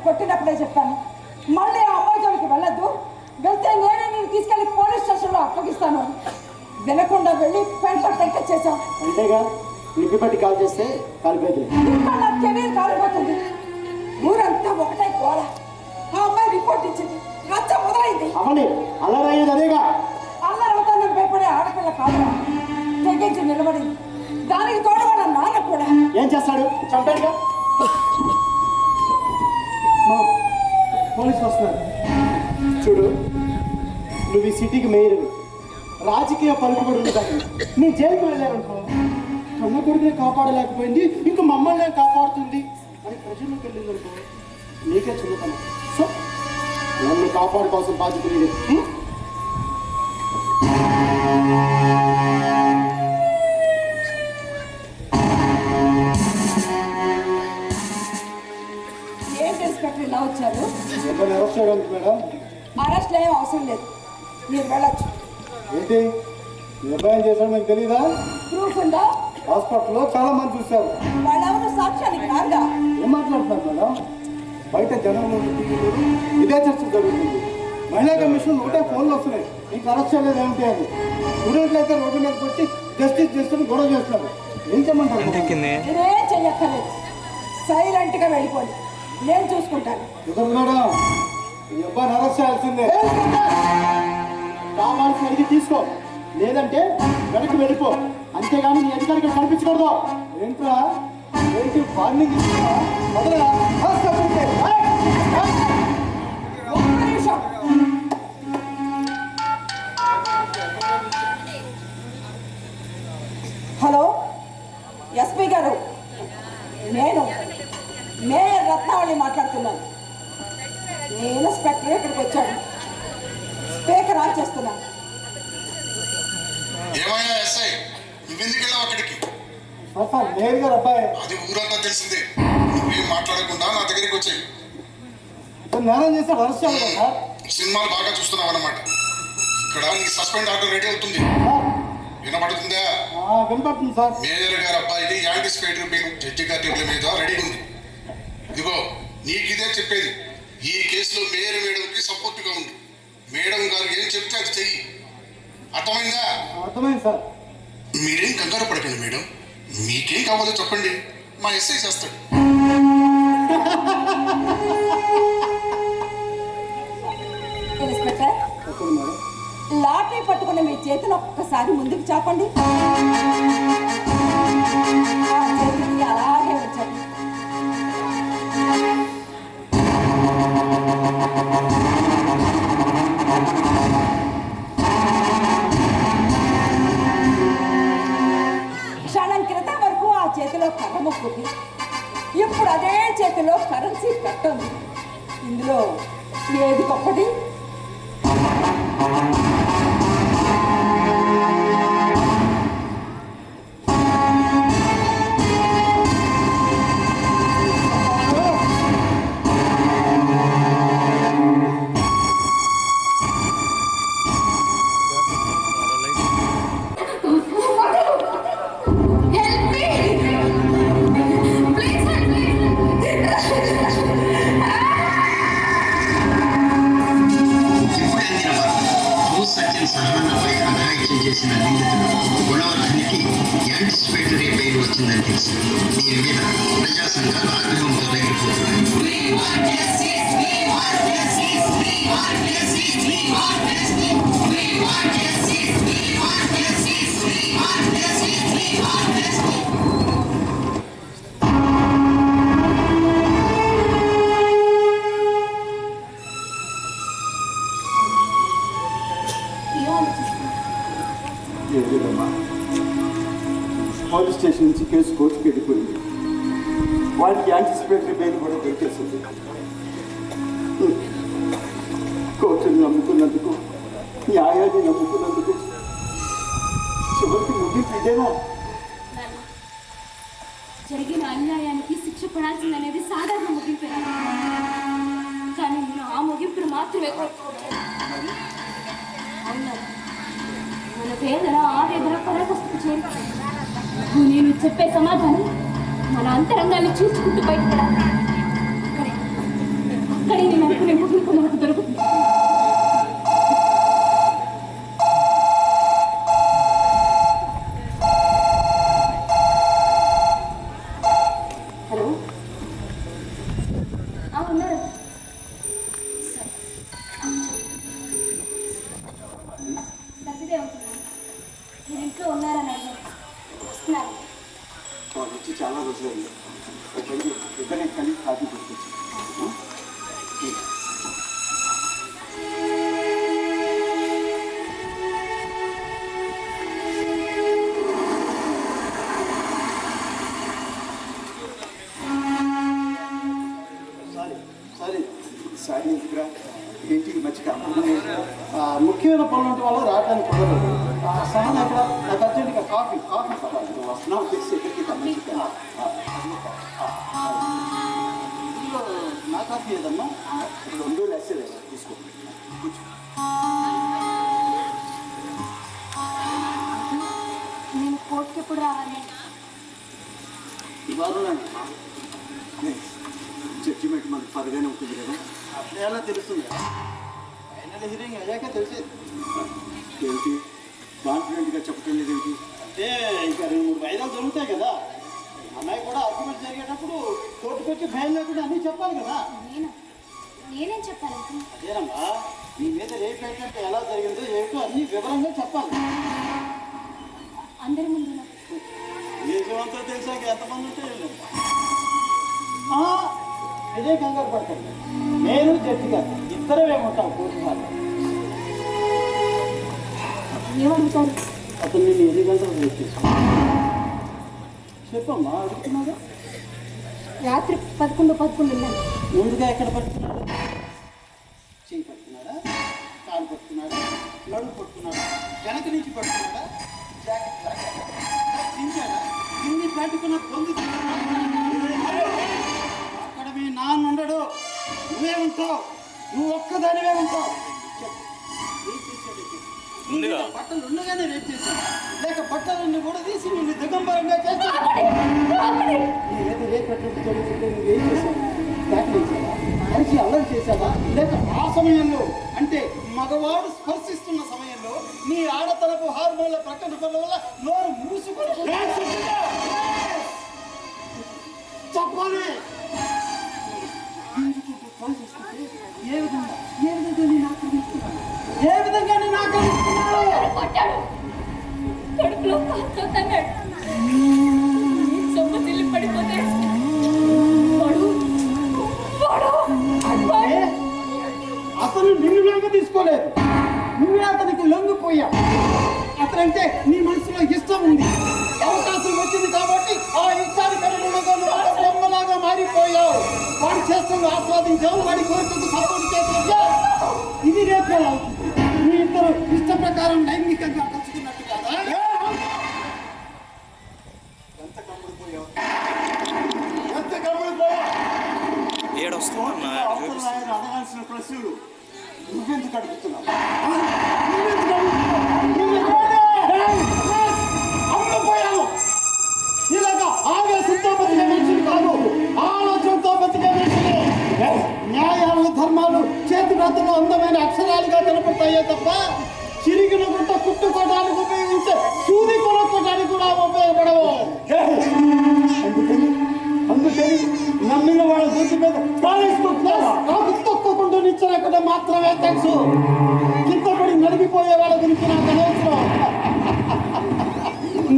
కొట్టినప్పుడే చెప్పాను, మళ్ళీ ఆ అమ్మాయి జోలికి వెళ్ళొద్దు, వెళ్తే నేనే నేను తీసుకెళ్లి పోలీస్ స్టేషన్లో అప్పగిస్తాను. వినకుండా వెళ్ళి పెంట పెంట చేశాం. అంతేగా నిప్పి పట్టి కాల్ చేస్తే కాలిపోయింది. ఇంకా నా కెరీర్ కాలిపోతుంది. ఊరంతా ఒకటే గోల. ఆ అమ్మాయి రిపోర్ట్ ఇచ్చింది, రచ్చ మొదలైంది. అవని అల్లరయ్యేది అదేగా. అల్లరవుతానని భయపడే ఆడపిల్ల కాదు, తెగించి నిలబడింది. దానికి తోడు వాళ్ళ నాన్న కూడా. ఏం చేస్తాడు? చంపాడుగా. పోలీసు వస్తున్నారు. చూడు, నువ్వు ఈ సిటీకి మేయర్, రాజకీయ పలుకుబడి ఉంది కానీ నీ జైలుకు వెళ్ళారనుకో, కన్న కొడుకునే కాపాడలేకపోయింది ఇంకా మమ్మల్ని కాపాడుతుంది అని ప్రజల్లోకి వెళ్ళిందనుకో, నీకే చురుకుతాను. సో నన్ను కాపాడుకోవాల్సిన బాధ్యత నీదే. ఏం ఇన్స్పెక్టర్ ఇలా వచ్చారు? ఎవరిని అరెస్ట్ చేయడానికి మేడం? అరెస్ట్ ఏం అవసరం లేదు, మీరు వెళ్ళొచ్చు. ఏంటి నిర్ణయం చేశాడు మీకు తెలీదా? ప్రూఫ్ ఉందా? హాస్పిటల్లో చాలా మంది చూశారు. వాళ్ళెవరు సాక్ష్యానికి రాగా? ఏం మాట్లాడుతున్నారు మేడం? బయట జనంలో ఇదే చర్చ జరుగుతుంది. మహిళా కమిషన్ ఒకటే ఫోన్లు వస్తున్నాయి, నీకు అరెస్ట్ చేయలేదు ఏమిటి అని. స్టూడెంట్లు అయితే రోడ్డు మీదకి వచ్చి జస్టిస్ చేస్తున్న గొడవ చేస్తున్నారు. ఏం చేయమంటారు? మీరేం చెయ్యక్కర్లేదు, సైలెంట్గా వెళ్ళిపోండి, నేను చూసుకుంటాను. కుదరదు మేడం, ఈ అబ్బాయిని అరెస్ట్ చేయాల్సిందే. కావాల్సిన అడిగి తీసుకో, లేదంటే వెనక్కి వెళ్ళిపో. అంతేగాని నీ అధికారికి కనిపించకూడదు. ఏంట్రా ఏంటి వార్నింగ్ ఇస్తున్నా? వదలరా? వచ్చాడు. హలో ఎస్పీ గారు, నేను మేయర్ రత్నావళి మాట్లాడుతున్నాను. నేను ఇన్స్పెక్టర్ ఇక్కడికి వచ్చాడు. స్పీకర్ ఆన్ చేస్తున్నాను. ఏమయ్యా ఎస్ఐ, నువ్వెందుకు వెళ్ళావు అక్కడికి? సార్ మేయర్ గారు అబ్బాయి అది ఊరంతా తెలిసిందే. నువ్వేం మాట్లాడకుండా నా దగ్గరికి వచ్చాయి. నేరం చేసి అరెస్ట్ అవ్వదు సార్. సినిమాలు బాగా చూస్తున్నావు అన్నమాట. ఇక్కడ నీ సస్పెండ్ ఆర్డర్ రెడీ అవుతుంది. వినపడుతుందా? వినపడుతుంది సార్. మేజర్ గారి అబ్బాయికి యాంటిసిపేటరీ బెయిల్ జడ్జి గారి టేబుల్ మీద రెడీ ఉంది. ఇదిగో నీకు ఇదే చెప్పేది, ఈ కేసులో మేయర్ మేడంకి సపోర్ట్గా ఉంది. మేడం గారు ఏం చెప్తే అది చెయ్యి. అర్థమైందా? అర్థమైంది సార్. మీరేం కంగారు పడకండి మేడం. మీకేం కావాలో చెప్పండి, మా ఎస్ఐ చేస్తాడు. ఇన్స్పెక్టర్, లాటరీ పట్టుకున్న మీ చేతిని ఒక్కసారి ముందుకు చాపండి. ఆ చేతిని అలాగే ఉంచండి. క్షణం క్రితం వరకు ఆ చేతిలో కర్ర ముక్కుంది. ఇప్పుడు అదే చేతిలో కరెన్సీ కట్టుంది. ఇందులో ఏది గొప్పది? చేసిన నిందితుడు గుణవర్ధనికి యాంటిసిపేటరీ బెయిల్ వచ్చిందని తెలిసి దీని మీద ప్రజా సంఘాలు ఆగ్రహంతో పోలీస్ స్టేషన్ నుంచి కేసు కోర్టుకి వెళ్ళిపోయింది. వాడికి యాంటిసిపేటరీ బెయిల్ కూడా దొరికేసింది. కోర్టుని నమ్ముకున్నందుకు, న్యాయాన్ని నమ్ముకున్నందుకు చివరికి ముగింపు ఇదేనా? జరిగిన అన్యాయానికి శిక్ష పడాల్సిందనేది సాధారణ ముగింపు. కానీ నేను ఆ ముగింపును మాత్రమే కోరుకోలేదు. అవునా, మన వేదన ఆవేదన పరాకస్తు చేరి నేను చెప్పే సమాధానం మన అంతరంగాన్ని చూసుకుంటూ బయటపడాలి. అక్కడే నేను అనుకునే ముగింపు మనకు దొరుకుతుంది. హలో, ఉన్నారు. సత్యదే ఉంటున్నాను. మీరు ఇంట్లో ఉన్నారని అడిగారు. వస్తున్నారు. వాళ్ళు వచ్చి చాలా రోజులైంది. ఇద్దరే కలిసి కాఫీ తీసుకొచ్చి సారీ ఇక్కడ ఏంటి మంచి ముఖ్యమైన పనులు ఉండటం వల్ల రావడానికి కుదరదు. సాయం అక్కడ నాకు అర్జెంట్గా కాఫీ కావాలి. వస్తున్నావు తెచ్చి ఎక్కడికి తమ్మించుకున్నా. నా కాఫీ ఏదమ్మా? 2 లెస్సే తీసుకో. నేను కోర్టుకి ఎప్పుడు రావాలి? ఇవాళ జడ్జిమెంట్ మనకు పరుగానే ఉంటుంది కదా. అట్లా ఎలా తెలుస్తుంది? ఫైనల్ హీరింగ్ అయ్యాక తెలిసేది. ఏంటి కాన్ఫిడెంట్గా చెప్పటం లేదేంటి? అంటే ఇంకా 2-3 వాయిదాలు జరుగుతాయి కదా. అమ్మాయి కూడా ఆర్గ్యుమెంట్ జరిగేటప్పుడు కోర్టుకు వచ్చి భయం లేకుండా అన్నీ చెప్పాలి కదా. నేనేం చెప్పాలి? అదేనమ్మా, నీ మీద రేపు ఏంటంటే ఎలా జరిగిందో ఏమిటో అన్నీ వివరంగా చెప్పాలి. అందరి ముందు దేశమంతా తెలిసాక ఎంతమంది ఉంటే ఇదే కంగారు పడతాను. నేను జడ్జి గారు ఉత్తరమేమంటావు కోరుకున్నాను ఏమడుగుతారు? అతను నేను ఎన్ని గంటలు వెయిట్ చేసుకున్నాను చెప్పమ్మా అడుగుతున్నాగా రాత్రి 11 వెళ్ళాను. ముందుగా ఎక్కడ పట్టుకున్నాడు చెయ్యి పట్టుకున్నాడా కాలు పట్టుకున్నాడా నడుము పట్టుకున్నాడా వెనక నుంచి పట్టుకున్నాడా జాకెట్ లాగాడా చించాడా ఇన్ని పట్టుకున్న పొందు అక్కడ మీ నాన్న ఉండడు నువ్వే ఉంటావు నువ్వు ఒక్కదానివే ఉంటావు చెప్పు ఏం చేశాడు ముందుగా బట్టలు ఉండగానే రేట్ చేశాను లేక బట్టలన్నీ కూడా తీసి నిన్ను దిగంబరంగా చేస్తాను ఏదో రేపటి జరుగుతుంటే నువ్వేం చేశావు దాఖలించావా మనిషి అల్లరి చేశావా లేక ఆ సమయంలో అంటే మగవాడు స్పర్శిస్తున్న సమయంలో నీ ఆడతరపు హార్మోన్ల ప్రకటన వల్ల నోరు మూసుకొని చెప్పాలి ఏ విధంగా నేను ఆక్రమిస్తున్నాను ఏ విధంగా నేను ఆక్రమిస్తున్నాను కొట్టాడు. కడుపులో కాలుతో తన్నాడు. సొమ్ము తిల్లి పడిపోతే అంటే అతను నిన్ను లొంగ తీసుకోలేదు నువ్వే అతనికి లొంగిపోయా అతనంటే నీ మనసులో ఇష్టం ఉంది అవకాశం వచ్చింది కాబట్టి ఆ ఇష్టానికి అనుగుణంగా నువ్వు బొమ్మలాగా మారిపోయావు వాడు చేస్తున్న ఆస్వాదించావు వాడి కోరికకు సపోర్ట్ చేసావు ఇది రేపు అవుతుంది మీ ఇద్దరు ఇష్ట ప్రకారం లైంగికంగా కలుసుకున్నట్టు కదా ఎంత కమ్ముడిపోయావు ఎంత కమ్ముడిపోయావు ఏడొస్తున్నా అవతల ఆయన అడగాల్సిన ప్రశ్నలు నువ్వెందుకు అడుగుతున్నావు అమ్ముపోయాను ఇలాగా ఆవేశంతో బతికే మనిషిని కాదు ఆలోచనతో బతికే మనిషిని న్యాయాలు ధర్మాలు చేతి రాతలో అందమైన అక్షరాలుగా కనపడతాయే తప్ప చిరిగిన గుట్ట కుట్టుకోవడానికి ఉపయోగించే సూది కొనుక్కోవడానికి కూడా ఉపయోగపడవు అందుకని నమ్మిన వాళ్ళ దూసి మీద నాకు తొక్కకుండా నిచ్చనక్కడ మాత్రమే తెలుసు కిందపడి నలిగిపోయే వాళ్ళ గురించి నాకు అనవసరం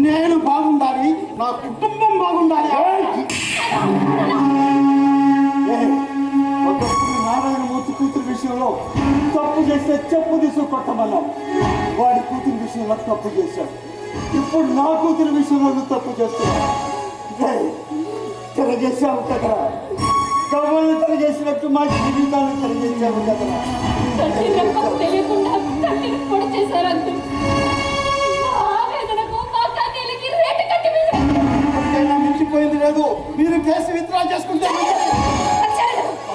నేను బాగుండాలి నా కుటుంబం బాగుండాలి ఒకప్పుడు నారాయణమూర్తి కూతురు విషయంలో తప్పు చేస్తే చెప్పు తీసు కొట్టమన్నాం వాడి కూతురు విషయంలో తప్పు చేశాడు ఇప్పుడు నా కూతురు విషయంలో తప్పు చేస్తున్నాడు తిరగేసావు కదరా కవ్వలు తిరగేసినట్టు మా జీవితాన్ని తిరగేసావు కదరా తండ్రి రకం తెలియకుండా తండ్రిని పొడి చేశారు అంకుల్. ఆవేదనకు మా కన్నీళ్ళకి రేటు కట్టి అంతేనా మించిపోయింది లేదు మీరు కేసు విత్డ్రా చేసుకుంటే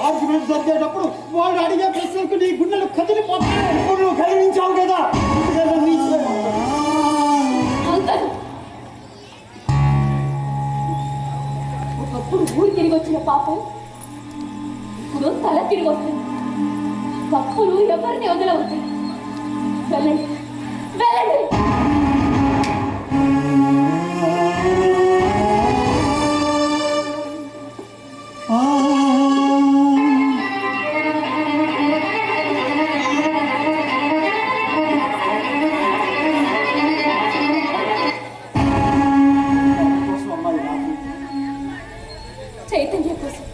ఆర్గ్యుమెంట్ జరిగేటప్పుడు వాడు అడిగే ప్రశ్నలకు నీ గుండెలు కదిలిపోతాయి ఇప్పుడు నువ్వు కలిగించావు కదా ఒకప్పుడు ఊరు తిరిగి వచ్చిన పాపం ఇప్పుడు తల తిరిగి వస్తుంది. తప్పులు ఎవరిని వదలవుతాయి. వెళ్ళండి వెళ్ళండి. చైతన్యం కోసం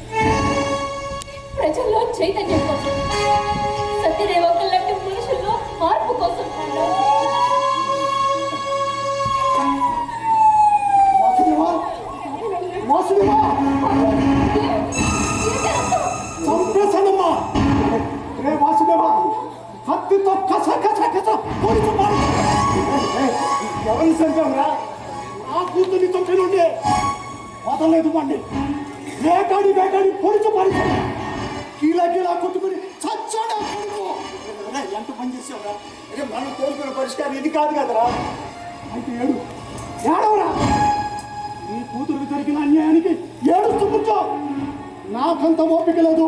ప్రజల్లో చైతన్యం కోసం సత్యదేవకులు లాంటి మనుషుల్లో మార్పు కోసం చంపేశానమ్మా రే వాసుదేవా కత్తితో కస కస కస పొడిచి మారు ఎవరిని చంపావురా ఆ కూతుర్ని చంపినుండి వదలేదు మండి వేటాడి వేటాడి పొడిచి మారుతాడు కీలా కీలా కొట్టుకుని చచ్చాడా కొడుకు ఎంత పని చేసావురా అరే మనం కోరుకున్న పరిష్కారం ఇది కాదు కదరా అయితే ఏడవరా నీ కూతురికి జరిగిన అన్యాయానికి ఏడుస్తూ కూర్చో నాకంత ఓపిక లేదు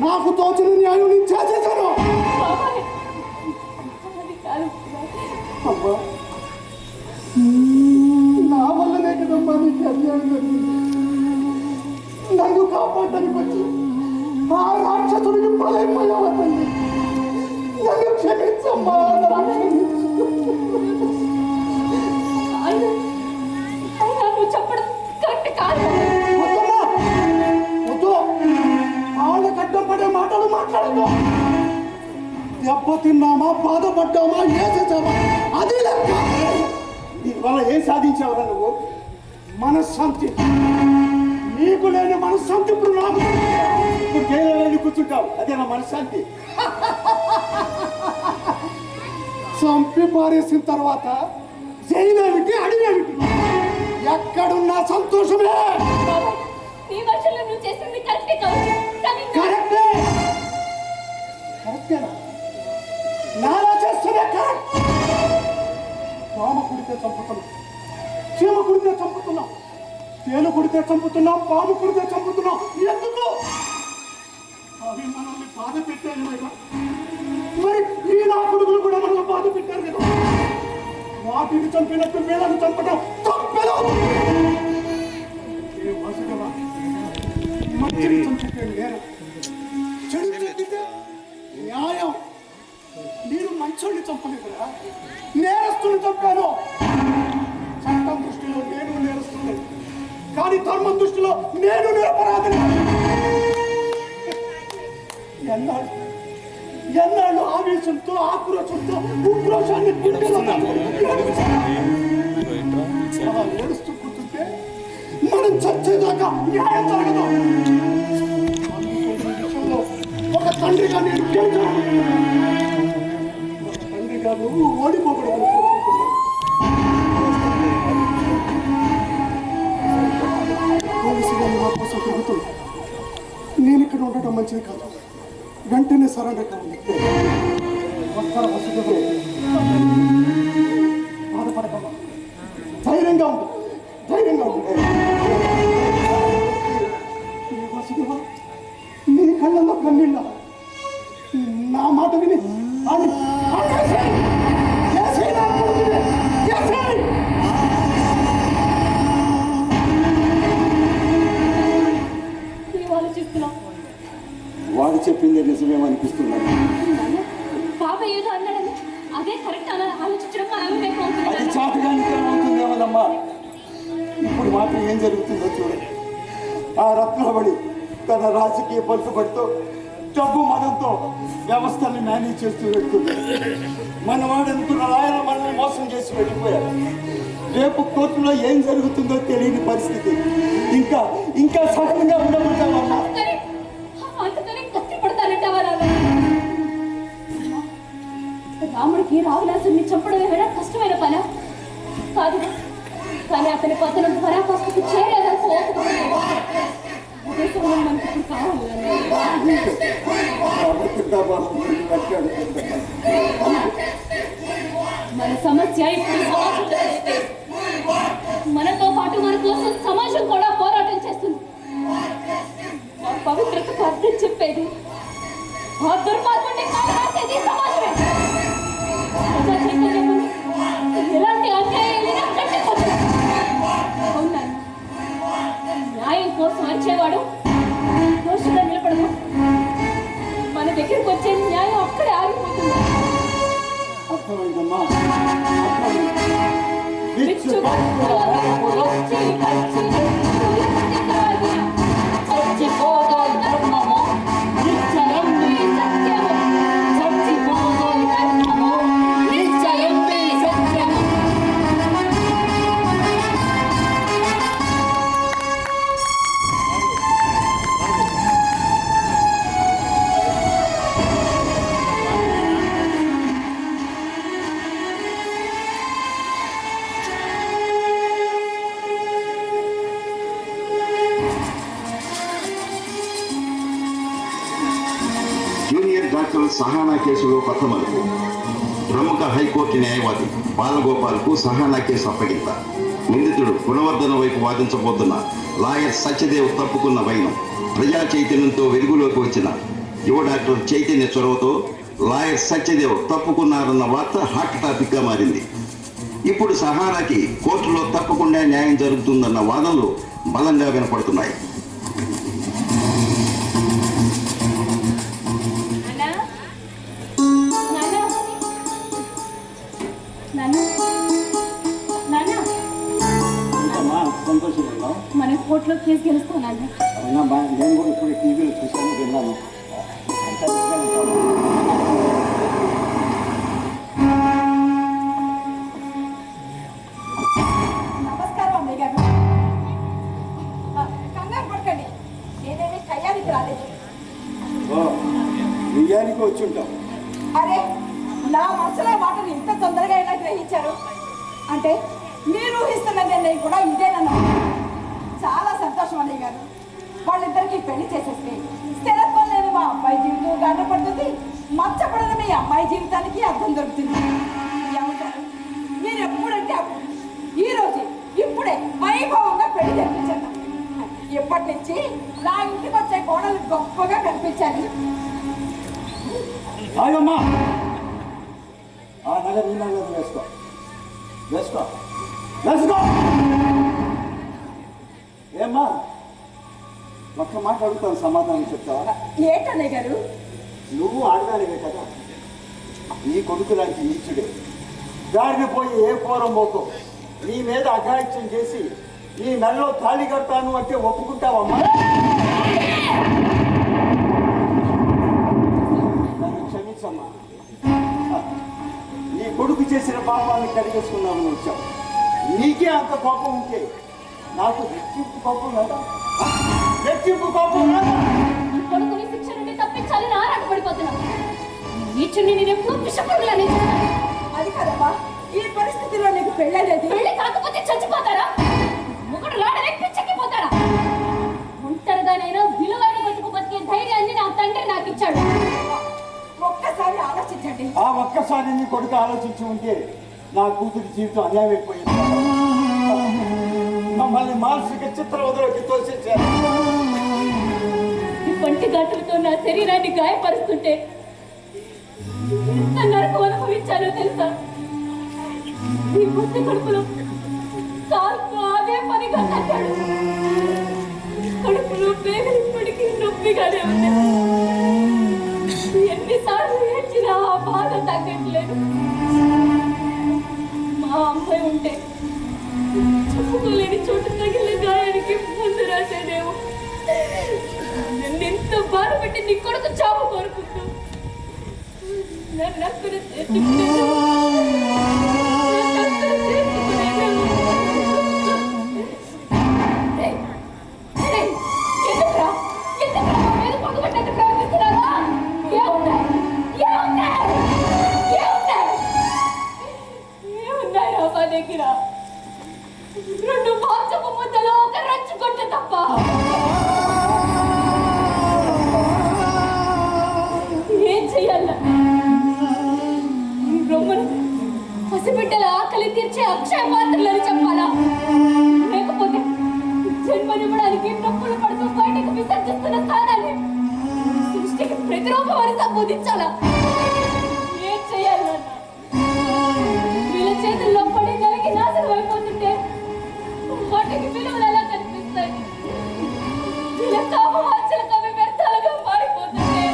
నాకు తోచిన న్యాయం నేను చేసేసాను అమ్మా నా వల్లనే కదమ్మా నీకు అన్యాయం జరిగింది నన్ను కాపాడడానికి వచ్చి ఆ రాక్షసుడికి బలైపోయావా తల్లి నన్ను క్షమించమ్మా చెప్పడం కరెక్ట్ కాదు. వద్దు వాళ్ళకి అడ్డం పడే మాటలు మాట్లాడదు దెబ్బతిన్నామా, బాధపడ్డామా, ఏ చేసామా అది లెక్క. దీనివల్ల ఏం సాధించావురా నువ్వు? మనశ్శాంతి. నీకు లేని మనశ్శాంతి ఇప్పుడు నాకు. ఇప్పుడు జైలు వెళ్ళి కూర్చుంటావు, అదే నా మనశ్శాంతి. చంపి పారేసిన తర్వాత జైలేమిటి, అడిగేమిటి? ఎక్కడున్నా సంతోషమే. నీ వర్షంలో నువ్వు చేసింది కరెక్టే కావచ్చు, కానీ కరెక్టే. కరెక్టేనా? నాలా చేస్తేనే కరెక్ట్. దోమ కుడితే చంపుతున్నాం, చీమ కుడితే చంపుతున్నాం, తేలు కుడితే చంపుతున్నాం, పాము కుడితే చంపుతున్నాం. ఎందుకు? అవి మనల్ని బాధ పెట్టారు కదా. మరి ఈ నా కొడుకులు కూడా మనల్ని బాధ పెట్టారు కదా. వాటిని చంపినట్టు వీళ్ళని చంపడం తప్పదు. మంచిని చంపితే నేరం, చెడు చంపితే న్యాయం. మీరు మంచోడిని చంపలేదురా, నేరస్తుని చంపాను. చట్టం దృష్టిలో నేను నేరస్తుని, కానీ ధర్మం దృష్టిలో నేను నిరపరాధిని. ఎన్నాళ్ళు ఆవేశంతో, ఆక్రోశంతో, ఉక్రోషాన్ని ఏడుస్తూ కూర్చుంటే మనం చచ్చేదాకా న్యాయం జరగదు. ఒక తండ్రిగా నేను గెలిచాను. ఒక తండ్రిగా నువ్వు ఓడిపోకూడదు. పోలీసుగా మా కోసం తిరుగుతుంది. నేను ఇక్కడ ఉండటం మంచిది కాదు. వెంటనే సరెండర్ కావాలి. వస్తారా వసతిగా? బాధపడకమ్మా, ధైర్యంగా ఉంది, ధైర్యంగా ఉంది. వసతిగా నీ కళ్ళల్లో కన్నీళ్ళ. నా మాట విని వాడు చెప్పింది నిజమేమనిపిస్తున్నాను. పాప ఏదో అన్నాడని అదే కరెక్ట్ ఆలోచించడం అది చాటుగానే అవుతుందేమోనమ్మా. ఇప్పుడు మాత్రం ఏం జరుగుతుందో చూడండి. ఆ రత్నబడి తన రాజకీయ పలుకుబడితో, డబ్బు మనంతో వ్యవస్థని మేనేజ్ చేస్తూ వెళ్తుంది. మనవాడు అనుకున్న లాయర్ మనల్ని మోసం చేసి వెళ్ళిపోయారు. రేపు కోర్టులో ఏం జరుగుతుందో తెలియని పరిస్థితి. ఇంకా ఇంకా సడన్గా ఉండబోతామమ్మా. రాముడికి రావణాసుని చంపడం ఏమైనా కష్టమైన పనా కాదు, కానీ అతని పతనం పరాకాష్ఠకు చేరేదాకా మనకి ఇప్పుడు కావాలి. మన సమస్య ఇప్పుడు సమాజంలో లేదు. మనతో పాటు మన కోసం సమాజం కూడా పోరాటం చేస్తుంది. ఆ పవిత్రతకు అర్థం చెప్పేది, ఆ దుర్మార్గుడిని కాపాడేది సమాజమే. ఎలాంటి అన్యాయాలైనా కట్టుకోవచ్చు. అవునాను, న్యాయం కోసం వచ్చేవాడు దోషుగా నిలబడదు. మన దగ్గరికి వచ్చే న్యాయం అక్కడే ఆగిపోతుంది. అర్థమైందమ్మా. సహానా కేసులో కొత్త మలుపు. ప్రముఖ హైకోర్టు న్యాయవాది బాలగోపాల్కు సహానా కేసు అప్పగింత. నిందితుడు గుణవర్ధన వైపు వాదించబోతున్న లాయర్ సత్యదేవ్ తప్పుకున్న వైనం. ప్రజా చైతన్యంతో వెలుగులోకి వచ్చిన యువ డాక్టర్ చైతన్య చొరవతో లాయర్ సత్యదేవ్ తప్పుకున్నారన్న వార్త హాట్ టాపిక్గా మారింది. ఇప్పుడు సహానాకి కోర్టులో తప్పకుండా న్యాయం జరుగుతుందన్న వాదనలు బలంగా వినపడుతున్నాయి. మన కోర్టులో కేసు గెలుస్తానండి. నేను కూడా ఇప్పుడు టీవీలో చూసాను, విన్నాను. మాటలు ఇంత తొందరగా ఎలా గ్రహించారు? అంటే మీరు ఊహిస్తున్న నిర్ణయం కూడా ఇదేనన్నా? చాలా సంతోషం అన్నయ్య గారు. వాళ్ళిద్దరికీ పెళ్లి చేసేస్తే స్థిరత్వం లేని మా అబ్బాయి జీవితం గాఢపడుతుంది, మచ్చపడిన మీ అమ్మాయి జీవితానికి అర్థం దొరుకుతుంది. ఏమంటారు? మీరు ఎప్పుడంటే అప్పుడు, ఈ రోజు ఇప్పుడే వైభవంగా పెళ్లి జరిపించాను. ఎప్పటి నుంచి నా ఇంటికి వచ్చే కోడలు గొప్పగా కనిపించాలి. ఆగమ్మా, ఆ నగర్ ఈ నగర్ వేసుకో వేసుకో వేసుకో. ఏమ్మా, ఒక్క మాట అడుగుతాను, సమాధానం చెప్తావా? ఏంటన్నయ్య గారు? నువ్వు ఆడదానివే కదా, నీ కొడుకు లాంటి నీచుడే దారిని పోయి ఏ పూరం పోకో నీ మీద అఘాయిత్యం చేసి నీ మెడలో తాళి కడతాను అంటే ఒప్పుకుంటావమ్మా? నన్ను క్షమించమ్మా, నీ కొడుకు చేసిన పాపాన్ని కడిగేసుకున్నామని వచ్చావు. నీకే అంత కోపం ఉంటే నాకు రెట్టింపు కోపం లేదా? రెట్టింపు కోపం లేదా? కొడుకుని శిక్ష నుండి తప్పించాలని ఆరాటపడిపోతున్నావు. నీచుని నేను ఎప్పుడూ విషపరులని అది కదమ్మా, ఈ పరిస్థితిలో నీకు పెళ్ళలేదు. పెళ్లి కాకపోతే చచ్చిపోతారా? ముగ్గురు రాడలే పిచ్చెక్కిపోతారా? ఒంటరిగానైనా విలువైన బతుకు బతికే ధైర్యాన్ని నా తండ్రి నాకు ఇచ్చాడు. ఒక్కసారి ఆలోచించండి. ఆ ఒక్కసారి నీ కొడుకు ఆలోచించి ఉంటే నా కూతురి జీవితం అన్యాయం అయిపోయింది. మమ్మల్ని మానసిక చిత్రవదలోకి తోసేసారు. ఈ పంటి ఘాటులతో నా శరీరాన్ని గాయపరుస్తుంటే ఎంత నరకం అనుభవించాలో తెలుసా? ఈ బుద్ధి కడుపులో కాల్పు అదే పనిగా కట్టాడు. కడుపులో పేరు ఇప్పటికీ నొప్పిగానే ఉంది. ఎన్నిసార్లు ఏడ్చినా ఆ బాధ తగ్గట్లేదు. మా అమ్మాయి ఉంటే చెప్పుకోలేని చోటు తగిలిన గాయానికి ముందు రాసేదేమో. నన్ను ఎంత బాధపెట్టి నీ కొడుకు చావు కోరుకుంటూ నన్ను అక్కడ దగ్గర రెండు మాంసపు ముద్దలో ఒక రంచుకుంటే తప్ప ఏం చెయ్యాల? బ్రహ్మను పసిబిడ్డల ఆకలి తీర్చే అక్షయ పాత్రలని చెప్పాలా? లేకపోతే జన్మనివ్వడానికి నొప్పులు పడుతూ బయటకు విసర్జిస్తున్న స్థానాన్ని సృష్టికి ప్రతిరూపం అని సంబోధించాలా? ఏం చెయ్యాలి? వీళ్ళ చేతుల్లో పడి నలిగి నాశనం అయిపోతుంటే వాటికి విలువలు ఎలా కనిపిస్తాయి? వీళ్ళ కామవాంఛలకు అవి వ్యర్థాలుగా మారిపోతుంటే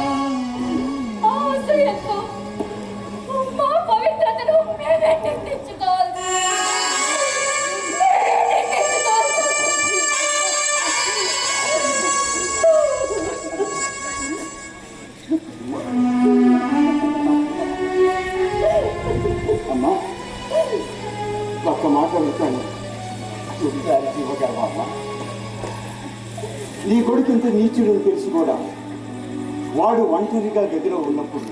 ఆ అసూయతో మా పవిత్రతను మేమే తెచ్చుకోవాలి. అమ్మా, ఒక్క మాట అడుగుతాను, చూడడానికి ఇవ్వగలవా అమ్మా? నీ కొడుకు ఇంత నీచుడు తెలిసి కూడా వాడు ఒంటరిగా గదిలో ఉన్నప్పుడు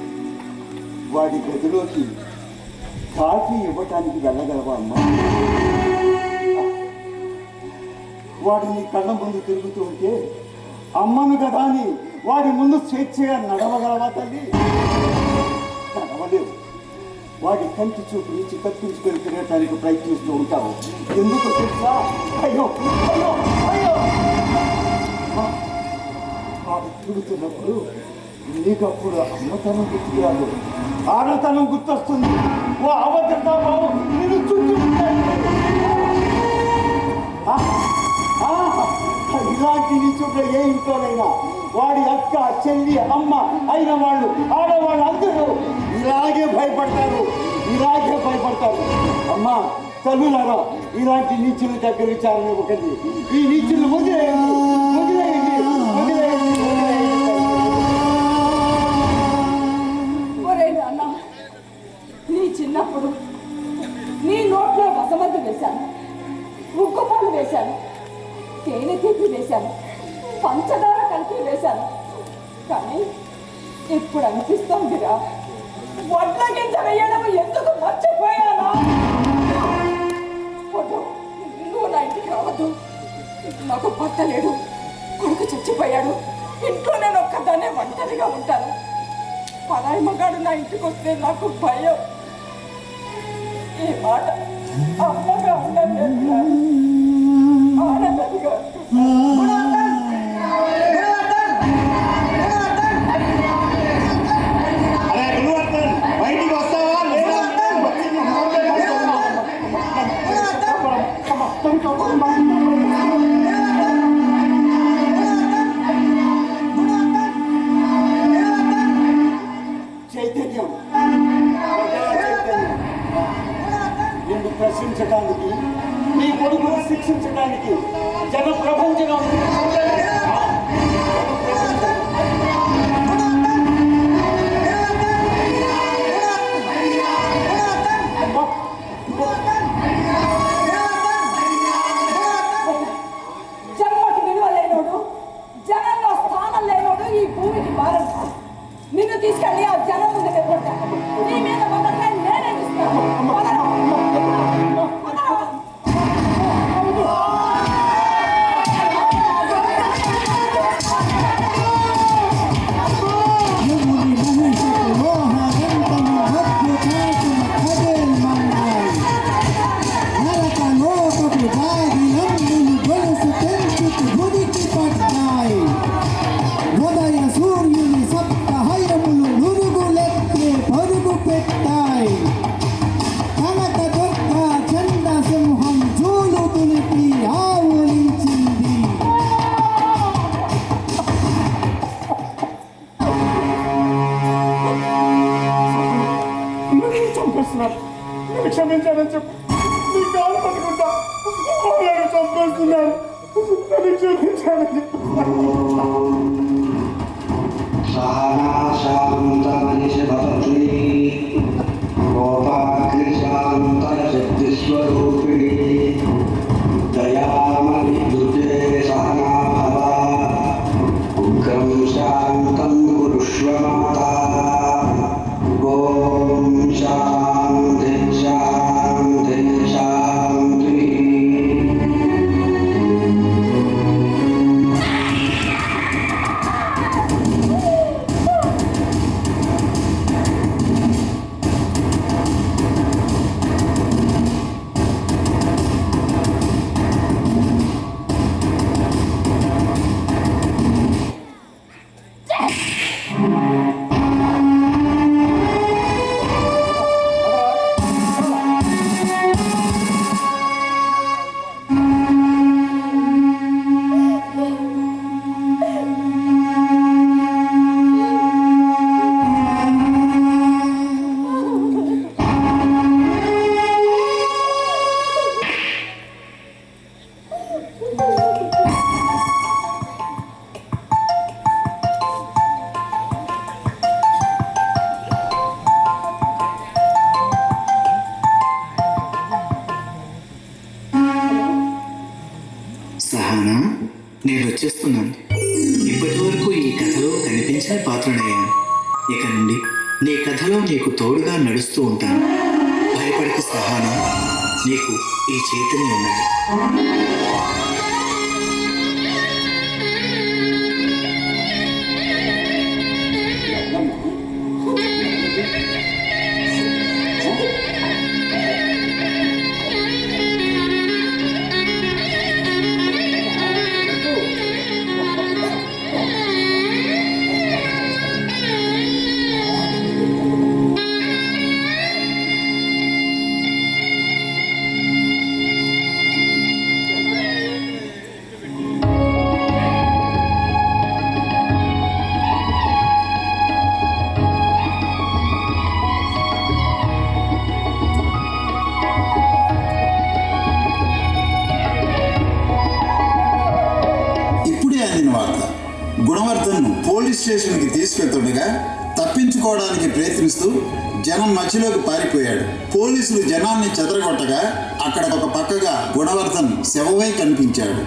వాడి గదిలోకి కాఫీ ఇవ్వటానికి వెళ్ళగలవా అమ్మా? వాడు నీ కళ్ళ ముందు తిరుగుతూ ఉంటే అమ్మను కదా అని వాడి ముందు స్వేచ్ఛగా నడవగలవా తల్లి? నడవలేవు. వాడి కంటి చూపు నుంచి తప్పించుకొని తిరగటానికి ప్రయత్నిస్తూ ఉంటావు. ఎందుకు తెలుసా? అయ్యో అయ్యో అయ్యో, వాడు తిరుగుతున్నప్పుడు నీకప్పుడు అమ్మతనం గుర్తురాదు, ఆడతనం గుర్తొస్తుంది. ఓ అబద్ధత బాబు నేను ఇలాంటి నీచుగా ఏ ఇంట్లోనైనా వాడి అక్క చెల్లి అమ్మ అయిన వాళ్ళు ఆడవాళ్ళు అందరూ ఇలాగే భయపడతారు, ఇలాగే భయపడతారు. అమ్మా తల్లులారా, ఇలాంటి నీచుల దగ్గర విచారణ ఇవ్వకండి. ఈ నీచులు వదిలేయండి, వదిలేయండి, వదిలేయండి, వదిలేయండి. ఒరే నాన్న, నీ చిన్నప్పుడు నీ నోట్లో రసమద్దు వేశాను, ఉగ్గుపాలు వేశాను, తేనె తీపి వేశాను, పంచదార కలిపి వేశాను. కానీ ఇప్పుడు అనిపిస్తోందిరా, వడ్ల గింజ వేయడం ఎందుకు బయటకు వస్తే నాకు భయం. ఈ మాట అమ్మగా అన్నది ఆడదనిగా బయటికి వస్తావా లేదా? చైతన్యం నిన్ను ప్రశ్నించడానికి, నీ కొడుకును శిక్షించడానికి జన ప్రపంచంగా జన్మకి విలువ లేనోడు, జనంలో స్థానం లేనోడు ఈ భూమికి భారం. నిన్ను తీసుకెళ్ళి ఆ జనం ముందు నిలబడతాను. నీ మీద మొదట నేనే ఇస్తాను. సూర్యుని సప్త హయములు నురుగులెత్తే పరుగు పెట్టాయి. కనక దుర్గ చండ సింహం జూలు తులిపి ఆవులించింది. చంపేస్తున్నారు. నన్ను క్షమించాలని చెప్పు. నీ కాలు పట్టుకుంటా. నన్ను చంపేస్తున్నారు. నన్ను క్షమించాలని చెప్పు. సహానా, నేను వచ్చేస్తున్నాను. ఇప్పటి వరకు ఈ కథలో కనిపించిన పాత్రనయ్యాను. ఇక నుండి నీ కథలో నీకు తోడుగా నడుస్తూ ఉంటాను. భయపడకు సహానా, నీకు ఈ చైతన్యం ఉన్నాడు. గుణవర్ధన్ను పోలీస్ స్టేషన్కి తీసుకెళ్తుండగా తప్పించుకోవడానికి ప్రయత్నిస్తూ జనం మధ్యలోకి పారిపోయాడు. పోలీసులు జనాన్ని చెదరగొట్టగా అక్కడ ఒక పక్కగా గుణవర్ధన్ శవమై కనిపించాడు.